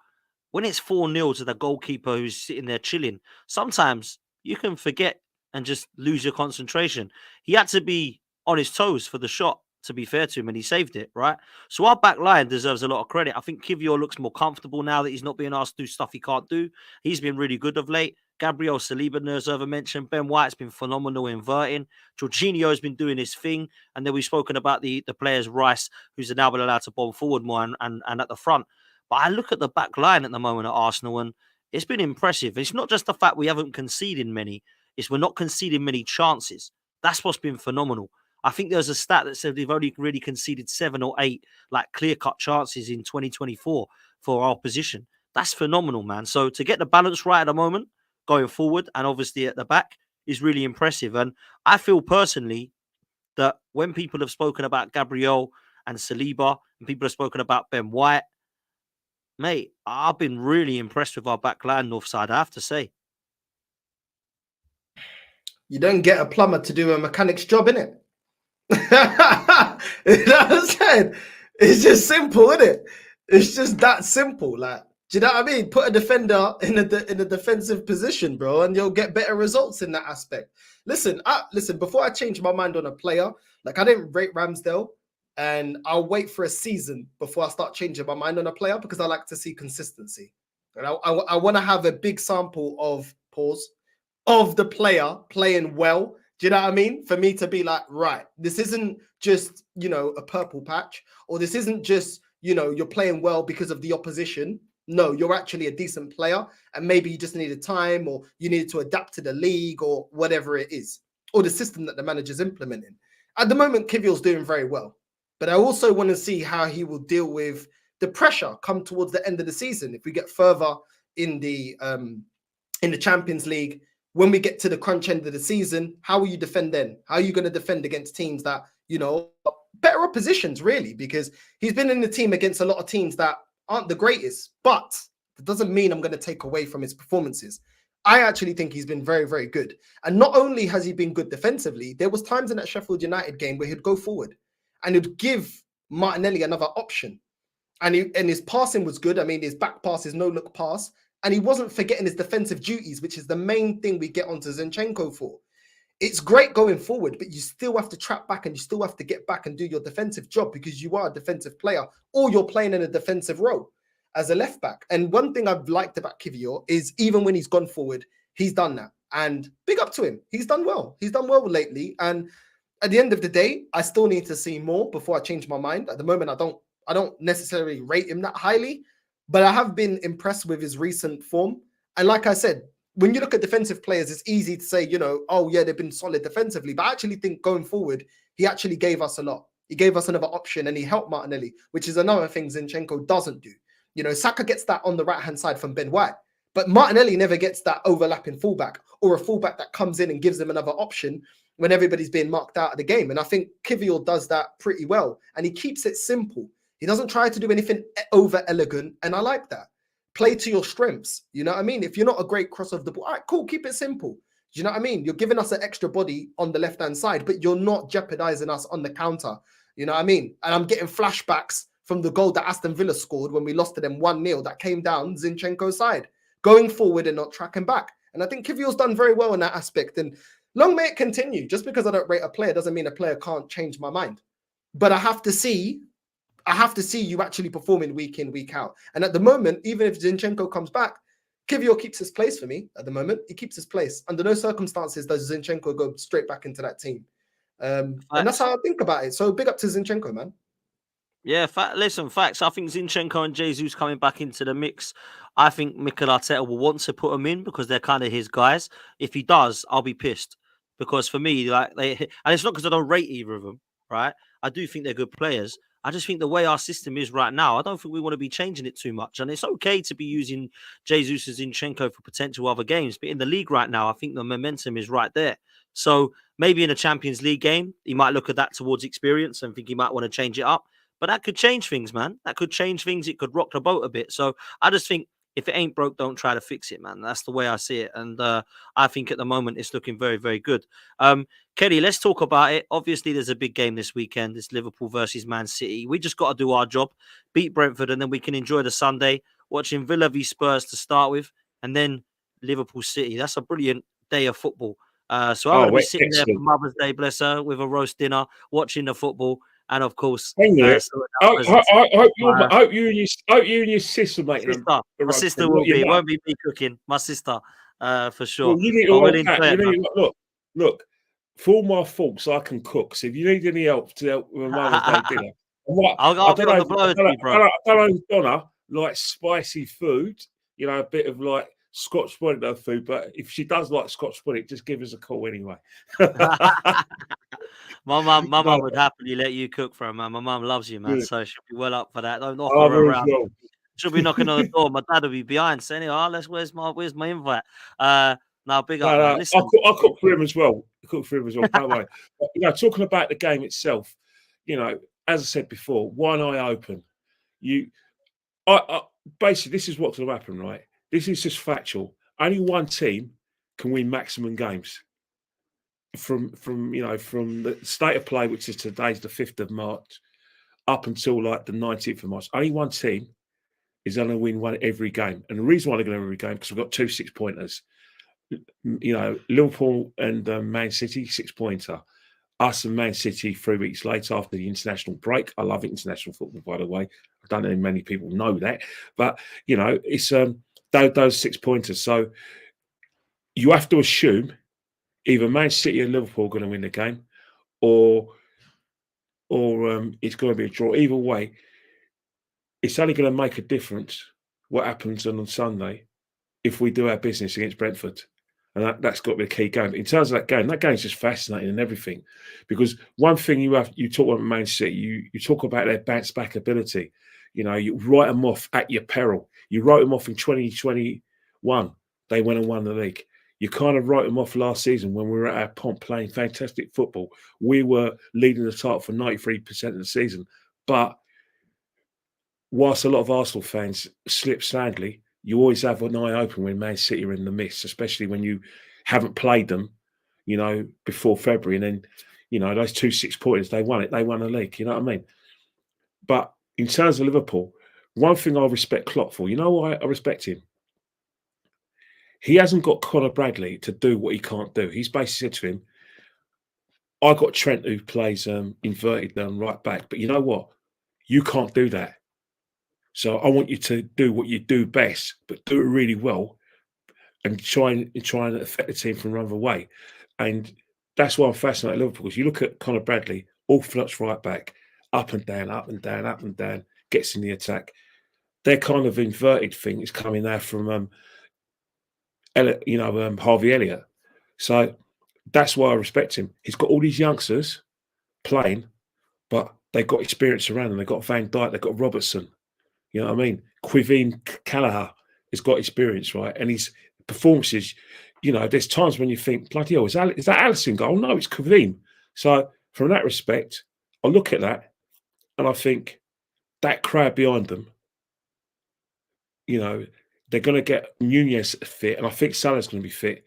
When it's 4-0 to the goalkeeper who's sitting there chilling, sometimes you can forget and just lose your concentration. He had to be on his toes for the shot, to be fair to him, and he saved it, right? So our back line deserves a lot of credit. I think Kivior looks more comfortable now that he's not being asked to do stuff he can't do. He's been really good of late. Gabriel Saliba, Ner's mentioned. Ben White's been phenomenal inverting. Jorginho's been doing his thing. And then we've spoken about the players, Rice, who's now been allowed to bomb forward more and at the front. But I look at the back line at the moment at Arsenal, and it's been impressive. It's not just the fact we haven't conceded many. It's we're not conceding many chances. That's what's been phenomenal. I think there's a stat that said they've only really conceded 7 or 8 like clear-cut chances in 2024 for our opposition. That's phenomenal, man. So to get the balance right at the moment, going forward, and obviously at the back, is really impressive. And I feel personally that when people have spoken about Gabriel and Saliba, and people have spoken about Ben White, mate, I've been really impressed with our back line, Northside, I have to say.
You don't get a plumber to do a mechanic's job, innit? You know what I'm saying? It's just simple, isn't it? It's just that simple. Like, do you know what I mean? Put a defender in a defensive position, bro, and you'll get better results in that aspect. Listen, before I change my mind on a player, like I didn't rate Ramsdale, and I'll wait for a season before I start changing my mind on a player, because I like to see consistency. And I want to have a big sample of the player playing well. Do you know what I mean? For me to be like, right, this isn't just, a purple patch, or this isn't just, you're playing well because of the opposition. No, you're actually a decent player, and maybe you just needed time, or you needed to adapt to the league, or whatever it is, or the system that the manager's implementing. At the moment, Kivior's doing very well, but I also want to see how he will deal with the pressure come towards the end of the season. If we get further in the Champions League, when we get to the crunch end of the season, how will you defend then? How are you going to defend against teams that, better oppositions, really? Because he's been in the team against a lot of teams that aren't the greatest, but it doesn't mean I'm going to take away from his performances. I actually think he's been very, very good. And not only has he been good defensively, there was times in that Sheffield United game where he'd go forward and he'd give Martinelli another option. And his passing was good. I mean, his back pass, his no-look pass. And he wasn't forgetting his defensive duties, which is the main thing we get onto Zinchenko for. It's great going forward, but you still have to trap back and you still have to get back and do your defensive job because you are a defensive player or you're playing in a defensive role as a left back. And one thing I've liked about Kiwior is even when he's gone forward, he's done that. And big up to him. He's done well. He's done well lately. And at the end of the day, I still need to see more before I change my mind. At the moment, I don't necessarily rate him that highly, but I have been impressed with his recent form. And like I said, when you look at defensive players, it's easy to say, oh yeah, they've been solid defensively. But I actually think going forward, he actually gave us a lot. He gave us another option and he helped Martinelli, which is another thing Zinchenko doesn't do. Saka gets that on the right-hand side from Ben White, but Martinelli never gets that overlapping fullback or a fullback that comes in and gives them another option when everybody's being marked out of the game. And I think Kiwior does that pretty well. And he keeps it simple. He doesn't try to do anything over elegant. And I like that. Play to your strengths. You know what I mean? If you're not a great cross of the ball, all right, cool, keep it simple. Do you know what I mean? You're giving us an extra body on the left-hand side, but you're not jeopardizing us on the counter. You know what I mean? And I'm getting flashbacks from the goal that Aston Villa scored when we lost to them 1-0 that came down Zinchenko's side, going forward and not tracking back. And I think Kiwior's done very well in that aspect. And long may it continue. Just because I don't rate a player doesn't mean a player can't change my mind. But I have to see you actually performing week in, week out. And at the moment, even if Zinchenko comes back, Kiwior keeps his place for me at the moment. He keeps his place. Under no circumstances does Zinchenko go straight back into that team. And that's how I think about it. So big up to Zinchenko, man.
Yeah, facts. I think Zinchenko and Jesus coming back into the mix. I think Mikel Arteta will want to put them in because they're kind of his guys. If he does, I'll be pissed. Because for me, and it's not because I don't rate either of them, right? I do think they're good players. I just think the way our system is right now, I don't think we want to be changing it too much. And it's okay to be using Jesus and Zinchenko for potential other games. But in the league right now, I think the momentum is right there. So maybe in a Champions League game, he might look at that towards experience and think he might want to change it up. But that could change things, man. That could change things. It could rock the boat a bit. So I just think if it ain't broke, don't try to fix it, man. That's the way I see it. And I think at the moment it's looking very, very good. Kelly, let's talk about it. Obviously, there's a big game this weekend. It's Liverpool versus Man City. We just got to do our job, beat Brentford, and then we can enjoy the Sunday, watching Villa v Spurs to start with, and then Liverpool City. That's a brilliant day of football. So I'm going to be sitting there for Mother's Day, bless her, with a roast dinner, watching the football. And of course,
I hope you and your sister, mate.
My sister will be. It won't be me cooking. My sister, for sure.
Well, you need to work that. Look. For all my faults, I can cook. So if you need any help to help with Mother's Day dinner,
I'll get on the blower to you, bro.
I don't know Donna like spicy food. A bit of like Scotch bonnet food. But if she does like Scotch bonnet, just give us a call anyway.
My mum would happily let you cook for her, man. My mum loves you, man. So she'll be well up for that. Don't offer her around. Well. She'll be knocking on the door. My dad will be behind saying, where's my invite? Now, big up.
No, I'll cook for him as well. Don't worry. But, talking about the game itself, as I said before, one eye open. Basically, this is what's going to happen, right? This is just factual. Only one team can win maximum games. From the state of play, which is today's the 5th of March, up until like the 19th of March, only one team is going to win every game. And the reason why they're going to win every game because we've got 2 6-pointers. Liverpool and Man City 6-pointer. Us and Man City 3 weeks later after the international break. I love international football, by the way. I don't know many people know that, but it's those 6-pointers. So you have to assume either Man City and Liverpool are going to win the game, or it's going to be a draw. Either way, it's only going to make a difference what happens on Sunday if we do our business against Brentford. And that's got to be a key game. But in terms of that game is just fascinating and everything. Because one thing you talk about Man City, you talk about their bounce back ability. You write them off at your peril. You wrote them off in 2021. They went and won the league. You kind of wrote them off last season when we were at our pomp playing fantastic football. We were leading the title for 93% of the season. But whilst a lot of Arsenal fans slipped sadly, you always have an eye open when Man City are in the mist, especially when you haven't played them, before February. And then, those 2 6-pointers, they won it. They won the league. You know what I mean? But in terms of Liverpool, one thing I respect Klopp for, you know why I respect him? He hasn't got Conor Bradley to do what he can't do. He's basically said to him, I got Trent who plays inverted right back, but you know what? You can't do that. So I want you to do what you do best, but do it really well, and try and affect the team from another way. And that's why I'm fascinated with Liverpool, because you look at Conor Bradley, orthodox right back, up and down, up and down, up and down, gets in the attack. Their kind of inverted thing is coming now from Harvey Elliott. So that's why I respect him. He's got all these youngsters playing, but they've got experience around them. They've got Van Dijk, they've got Robertson. You know what I mean? Quivin Callagher has got experience, right? And his performances, there's times when you think, bloody hell, is that Alisson goal? No, it's Quivin. So from that respect, I look at that and I think that crowd behind them, they're going to get Nunez fit, and I think Salah's going to be fit.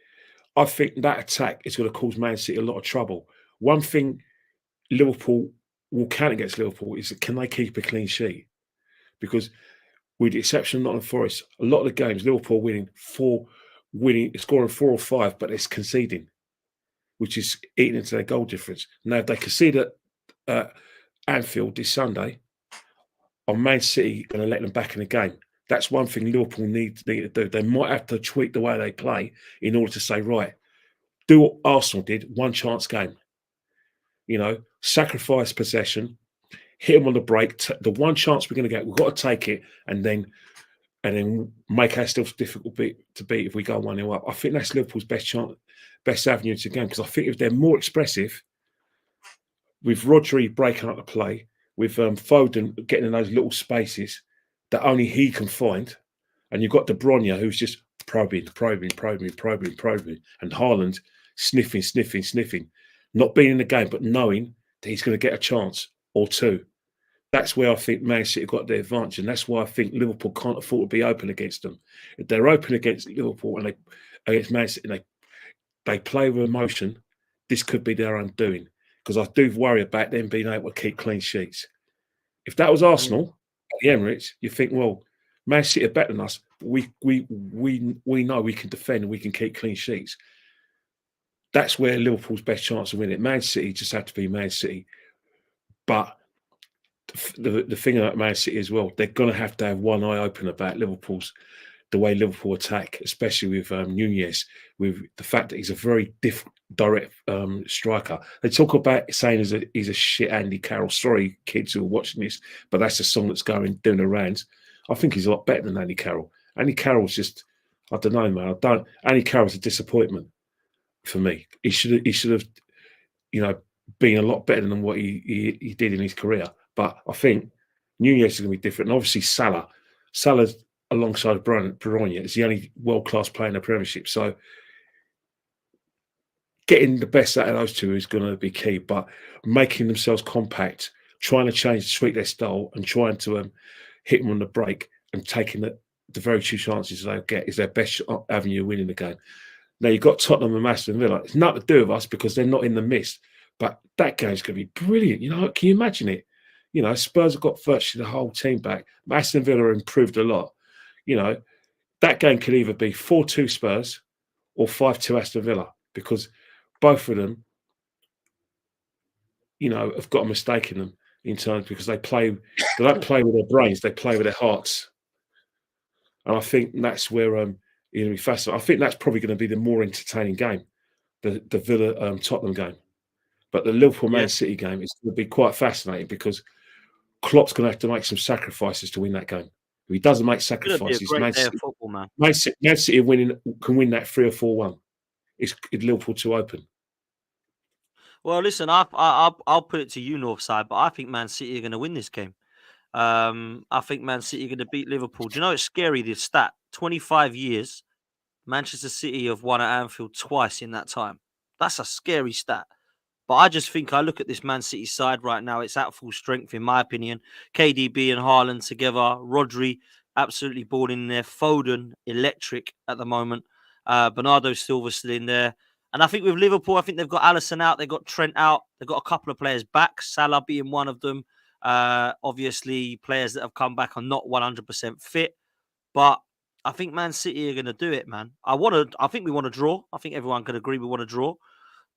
I think that attack is going to cause Man City a lot of trouble. One thing Liverpool will count against Liverpool is, can they keep a clean sheet? Because with the exception of Nottingham Forest, a lot of the games, Liverpool scoring 4 or 5, but it's conceding, which is eating into their goal difference. Now, if they concede at Anfield this Sunday, are Man City going to let them back in the game? That's one thing Liverpool need to do. They might have to tweak the way they play in order to say, right, do what Arsenal did, one chance game. Sacrifice possession, hit them on the break. The one chance we're going to get, we've got to take it, and then make ourselves difficult to beat if we go 1-0 up. I think that's Liverpool's best avenue to game, because I think if they're more expressive, with Rodri breaking up the play, with Foden getting in those little spaces that only he can find, and you've got De Bruyne who's just probing, and Haaland sniffing, not being in the game, but knowing that he's going to get a chance or two. That's where I think Man City got the advantage, and that's why I think Liverpool can't afford to be open against them. If they're open against Liverpool and against Man City, and they play with emotion, this could be their undoing. Because I do worry about them being able to keep clean sheets. If that was Arsenal at the Emirates, you think, well, Man City are better than us, but we know we can defend and we can keep clean sheets. That's where Liverpool's best chance of winning it. Man City just have to be Man City. But the thing about Man City as well, they're going to have one eye open about the way Liverpool attack, especially with Nunez, with the fact that he's a very direct striker. They talk about saying he's a shit Andy Carroll. Sorry, kids who are watching this, but that's a song that's doing the rounds. I think he's a lot better than Andy Carroll. Andy Carroll's just, I don't know, man. Andy Carroll's a disappointment for me. He should have, been a lot better than what he did in his career. But I think Nunez is going to be different. And obviously Salah's alongside Bruyne is the only world-class player in the Premiership. So getting the best out of those two is going to be key. But making themselves compact, trying to tweak their style, and trying to hit them on the break, and taking the very few chances they'll get is their best avenue of winning the game. Now, you've got Tottenham and Aston Villa. It's nothing to do with us because they're not in the mist. But that game's going to be brilliant. Can you imagine it? Spurs have got virtually the whole team back. Aston Villa improved a lot. That game could either be 4-2 Spurs or 5-2 Aston Villa, because both of them, have got a mistake in them in terms, because they don't play with their brains, they play with their hearts. And I think that's where it'll be fascinating. I think that's probably going to be the more entertaining game, the Villa Tottenham game. But the Liverpool Man City game is going to be quite fascinating, because Klopp's going to have to make some sacrifices to win that game. If he doesn't make sacrifices, Man City can win that 3 or 4-1. Is Liverpool too open?
Well, listen, I'll put it to you, Northside, but I think Man City are going to win this game. I think Man City are going to beat Liverpool. Do you know it's scary, this stat? 25 years, Manchester City have won at Anfield twice in that time. That's a scary stat. But I just think I look at this Man City side right now, it's at full strength, in my opinion. KDB and Haaland together, Rodri, absolutely balling in there. Foden, electric at the moment. Bernardo Silva's still in there. And I think with Liverpool, I think they've got Alisson out, they've got Trent out, they've got a couple of players back, Salah being one of them. Obviously, players that have come back are not 100% fit, but I think Man City are going to do it, man. I think we want to draw. I think everyone can agree we want to draw,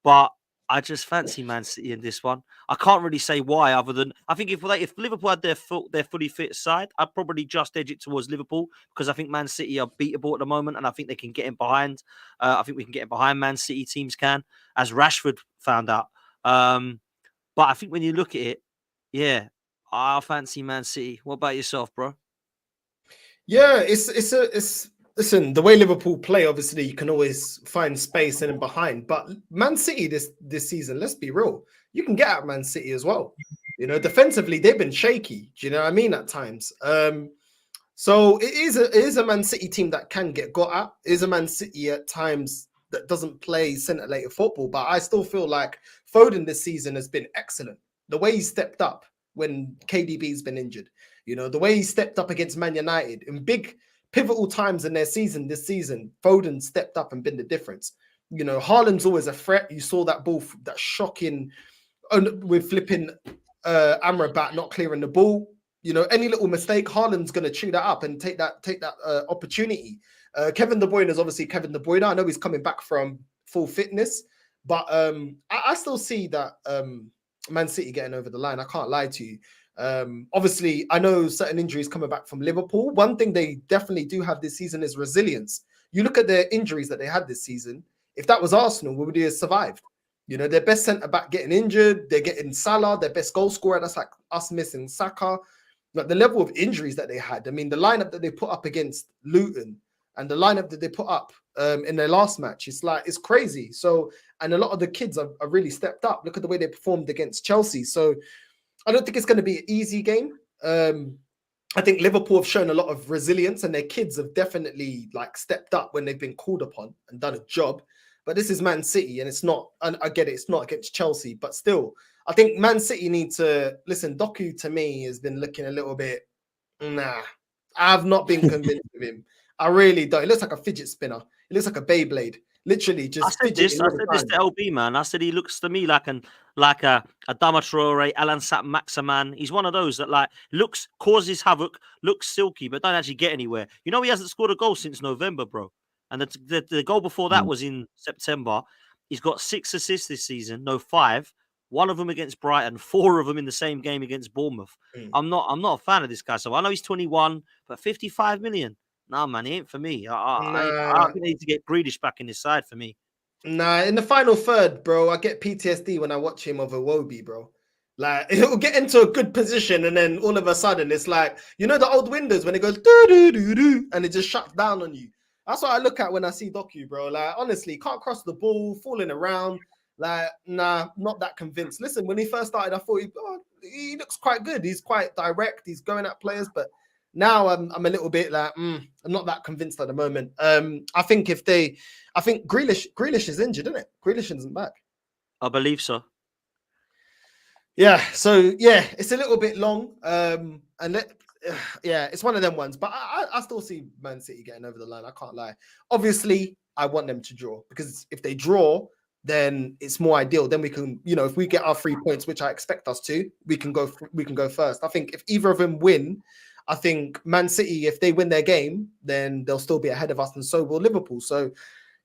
but I just fancy Man City in this one. I can't really say why, other than I think if Liverpool had their fully fit side, I'd probably just edge it towards Liverpool because I think Man City are beatable at the moment, and I think they can get in behind. I think we can get in behind Man City. Teams can, as Rashford found out. But I think when you look at it, yeah, I fancy Man City. What about yourself, bro?
Yeah, it's listen, the way Liverpool play, obviously you can always find space in and behind. But Man City this season, let's be real, you can get at Man City as well. You know, defensively they've been shaky. Do you know what I mean? At times. So it is a Man City team that can get got at. It is a Man City at times that doesn't play scintillating football. But I still feel like Foden this season has been excellent. The way he stepped up when KDB's been injured. You know, the way he stepped up against Man United in big pivotal times in their season this season, Foden stepped up and been the difference. You know, Haaland's always a threat. You saw that ball, that shocking with flipping Amrabat not clearing the ball. You know, any little mistake, Haaland's going to chew that up and take that opportunity. Kevin De Bruyne is obviously Kevin De Bruyne. I know he's coming back from full fitness, but I still see that Man City getting over the line. I can't lie to you. Obviously, I know certain injuries coming back from Liverpool. One thing they definitely do have this season is resilience. You look at their injuries that they had this season. If that was Arsenal, would they have survived? You know, their best centre-back getting injured. They're getting Salah, their best goal scorer. That's like us missing Saka. Like the level of injuries that they had. I mean, the lineup that they put up against Luton and the lineup that they put up in their last match, it's crazy. So, and a lot of the kids are really stepped up. Look at the way they performed against Chelsea. So, I don't think it's going to be an easy game. I think Liverpool have shown a lot of resilience and their kids have definitely like stepped up when they've been called upon and done a job. But this is Man City and it's not, and I get it, it's not against Chelsea, but still, I think Man City need to, listen, Doku to me has been looking a little bit, nah, I've not been convinced of him. I really don't. It looks like a fidget spinner. It looks like a Beyblade. Literally just
I said this to LB, man. I said he looks to me like a Adama Traore, Alan Saint-Maximin. He's one of those that like causes havoc, looks silky, but don't actually get anywhere. You know, he hasn't scored a goal since November, bro. And the goal before that was in September. He's got 6 assists this season, no 5. 1 of them against Brighton, 4 of them in the same game against Bournemouth. I'm not a fan of this guy. So I know he's 21, but 55 million. Nah, man, he ain't for me. I think they need to get Grealish back in his side for me.
Nah, in the final third, bro, I get PTSD when I watch him of Iwobi, bro. Like, he'll get into a good position and then all of a sudden it's like, you know the old Windows when it goes do-do-do-do and it just shuts down on you. That's what I look at when I see Doku, bro. Like, honestly, can't cross the ball, falling around. Like, nah, not that convinced. Listen, when he first started, I thought he looks quite good. He's quite direct. He's going at players, but now I'm a little bit like, I'm not that convinced at the moment. I think Grealish is injured, isn't it? Grealish isn't back.
I believe so.
Yeah, so yeah, it's a little bit long. It's one of them ones, but I still see Man City getting over the line. I can't lie. Obviously, I want them to draw because if they draw, then it's more ideal. Then we can, you know, if we get our 3 points, which I expect us to, we can go first. I think if either of them win, I think Man City, if they win their game, then they'll still be ahead of us, and so will Liverpool. So,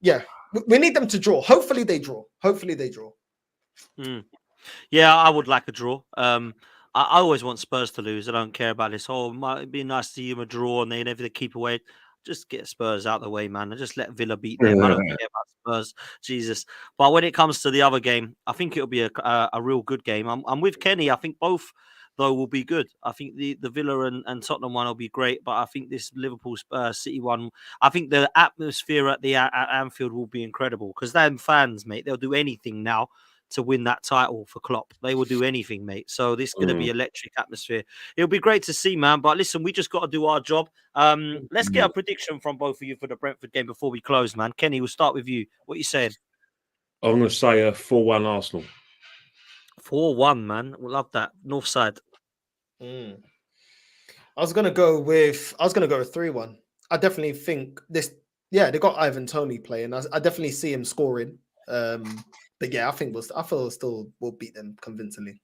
yeah, we need them to draw. Hopefully they draw.
Yeah, I would like a draw. I always want Spurs to lose. I don't care about this. Oh, it might be nice to see them a draw and they never keep away. Just get Spurs out of the way, man. And just let Villa beat them. I don't care about Spurs. Jesus. But when it comes to the other game, I think it'll be a real good game. I'm with Kenny. I think both, though, will be good. I think the Villa and Tottenham one will be great. But I think this Liverpool City one, I think the atmosphere at Anfield will be incredible. Because them fans, mate, they'll do anything now to win that title for Klopp. They will do anything, mate. So this is going to be electric atmosphere. It'll be great to see, man. But listen, we just got to do our job. Let's get a prediction from both of you for the Brentford game before we close, man. Kenny, we'll start with you. What are you saying?
I'm going to say 4-1 Arsenal.
4-1, man. We love that. North side.
I was gonna go with 3-1. I definitely think this. Yeah, they got Ivan Toney playing. I definitely see him scoring. But yeah, I feel still will beat them convincingly.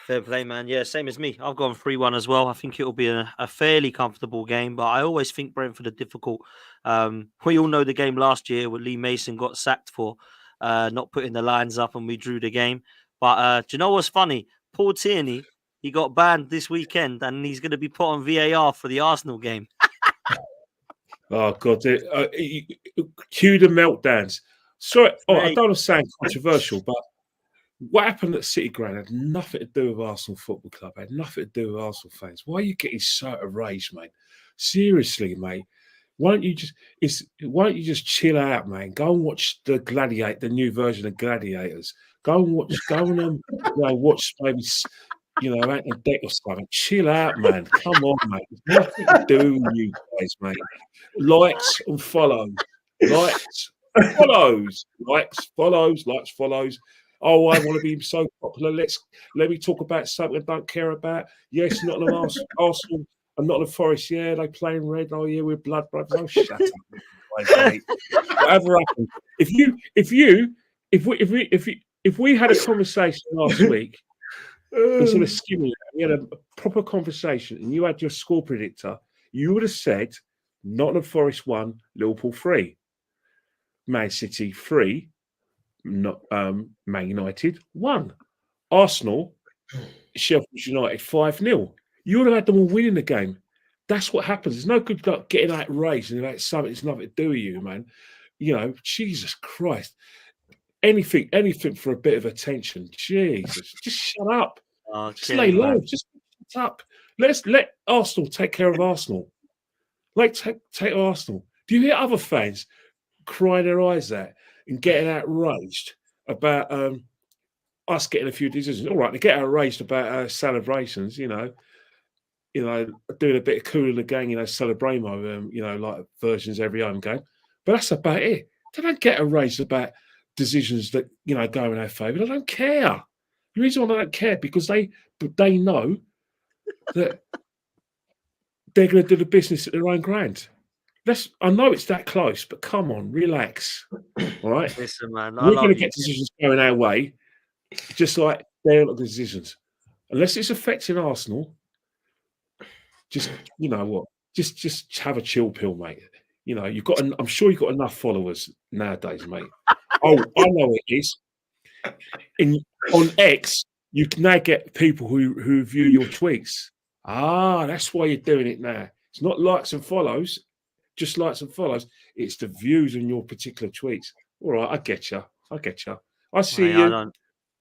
Fair play, man. Yeah, same as me. I've gone 3-1 as well. I think it'll be a fairly comfortable game, but I always think Brentford are difficult. We all know the game last year where Lee Mason got sacked for not putting the lines up and we drew the game. But do you know what's funny? Paul Tierney, he got banned this weekend and he's going to be put on VAR for the Arsenal game.
Oh, God. Cue the meltdowns. Sorry, I don't want to sound controversial, but what happened at City Ground had nothing to do with Arsenal Football Club. Had nothing to do with Arsenal fans. Why are you getting so enraged, mate? Seriously, mate. Why don't you just chill out, man? Go and watch the new version of Gladiators. Go and watch maybe Ant and Deck or something. Chill out, man. Come on, mate. There's nothing to do with you guys, mate. Likes and follows. Likes, follows. Likes, follows. Oh, I want to be so popular. Let me talk about something I don't care about. Yes, not an Arsenal. I'm not a Forest. Yeah, they play in red. Oh yeah, we're blood brothers. Oh, shut up, mate. Whatever happens. If we had a conversation last week instead of skimming, we had a proper conversation, and you had your score predictor, you would have said Nottingham Forest 1, Liverpool 3, Man City 3. Not Man United 1, Arsenal, Sheffield United 5-0. You would have had them all winning the game. That's what happens. There's no good like getting outraged and like something that's nothing to do with you, man. Jesus Christ. Anything for a bit of attention. Jesus, just shut up. Just lay low. Just shut up. Let Arsenal take care of Arsenal. Take Arsenal. Do you hear other fans crying their eyes out and getting outraged about us getting a few decisions? All right, they get outraged about celebrations, doing a bit of cool in the gang, celebramo, like versions every home game. But that's about it. They don't get outraged about decisions that, go in our favour. They don't care. The reason why they don't care because they know that they're going to do the business at their own ground. I know it's that close, but come on, relax. All right?
Listen, man,
we're going to get decisions going our way, just like they're not the decisions. Unless it's affecting Arsenal, just just have a chill pill, mate. I'm sure you've got enough followers nowadays, mate. Oh, I know it is. On X, you can now get people who view your tweets. Ah, that's why you're doing it now. It's not likes and follows. Just likes and follows. It's the views on your particular tweets. All right, I get you. I see you.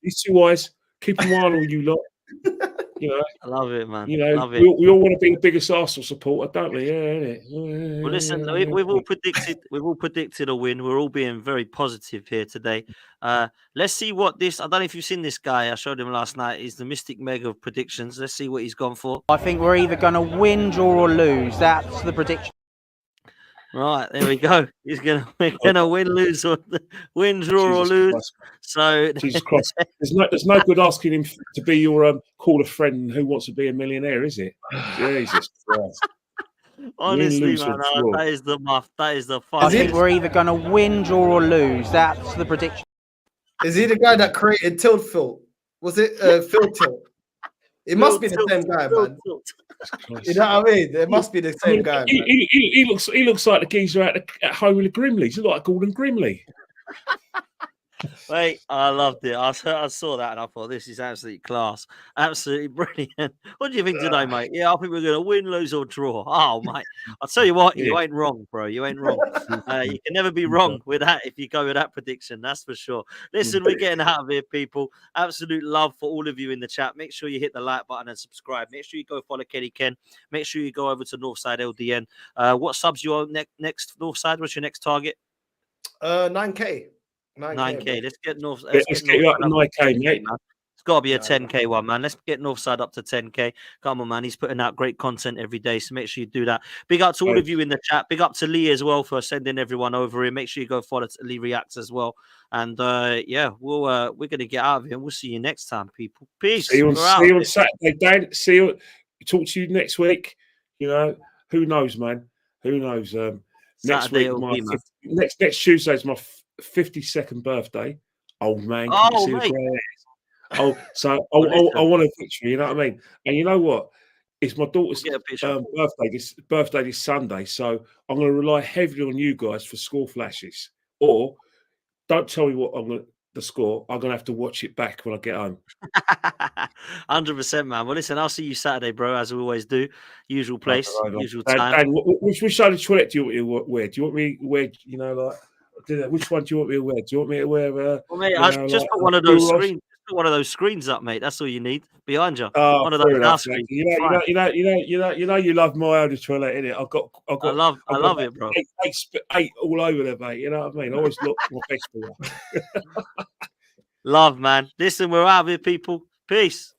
These two eyes, keep an eye on you lot.
I love it, man.
Love it. We all want to be the biggest Arsenal supporter, don't we? Yeah, innit?
Well, listen, we've all predicted a win. We're all being very positive here today. Let's see what this. I don't know if you've seen this guy. I showed him last night. He's the Mystic Meg of predictions. Let's see what he's gone for.
I think we're either going to win, draw, or lose. That's the prediction.
Right, there we go. We're gonna win, lose, or win, draw, or lose.
Christ.
So
Jesus Christ, there's no good asking him to be your caller friend who wants to be a millionaire, is it? Jesus Christ.
Honestly, man, that is the muff. That is the fun.
I think we're either going to win, draw, or lose. That's the prediction.
Is he the guy that created Tilt Phil? Was it Phil Tilt? It must be the same guy, man. You know what I mean? It must be the same guy.
He looks like the geezer at home with the Grimleys. He looks like Gordon Grimley.
Wait, I loved it. I saw that and I thought this is absolutely class, absolutely brilliant. What do you think today, mate? Yeah, I think we're going to win, lose, or draw. Oh, mate, I'll tell you what, you ain't wrong, bro. You ain't wrong. You can never be wrong with that if you go with that prediction. That's for sure. Listen, we're getting out of here, people. Absolute love for all of you in the chat. Make sure you hit the like button and subscribe. Make sure you go follow Kenny Ken. Make sure you go over to Northside LDN. What subs you on next, Northside? What's your next target?
9K.
9K. Let's get North.
Let's get you up to 9K, mate.
It's got to be a 10K one, man. Let's get Northside up to 10K. Come on, man. He's putting out great content every day, so make sure you do that. Big up to all of you in the chat. Big up to Lee as well for sending everyone over here. Make sure you go follow Lee Reacts as well. And yeah, we're gonna get out of here. And we'll see you next time, people. Peace.
See you on Saturday, Dan. See talk to you next week. You know, who knows, man? Who knows? Next
Saturday
week,
it'll be, man.
next Tuesday is my 52nd birthday. Old man, can you
Oh,
see the
mate.
grey hairs? Oh, so I
listen.
want a picture. You know what I mean? And you know what? It's my daughter's
Get a picture.
birthday this Sunday, so I'm going to rely heavily on you guys for score flashes. Or don't tell me what the score. I'm going to have to watch it back when I get home.
100%, man. Well, listen, I'll see you Saturday, bro, as we always do. Usual place, usual time.
Dan, which side of the toilet do you want me to wear? Do you want me to wear, you know, like, which one do you want me to wear? Do you want me to wear?
Well, mate, I just put one of those screens. Put one of those screens up, mate. That's all you need behind you.
Oh,
One of those house screens.
You love my old toilet, innit?
I love it, bro.
Eight all over there, mate. You know what I mean? I always look my best for you.
Love, man. Listen, we're out of here, people. Peace.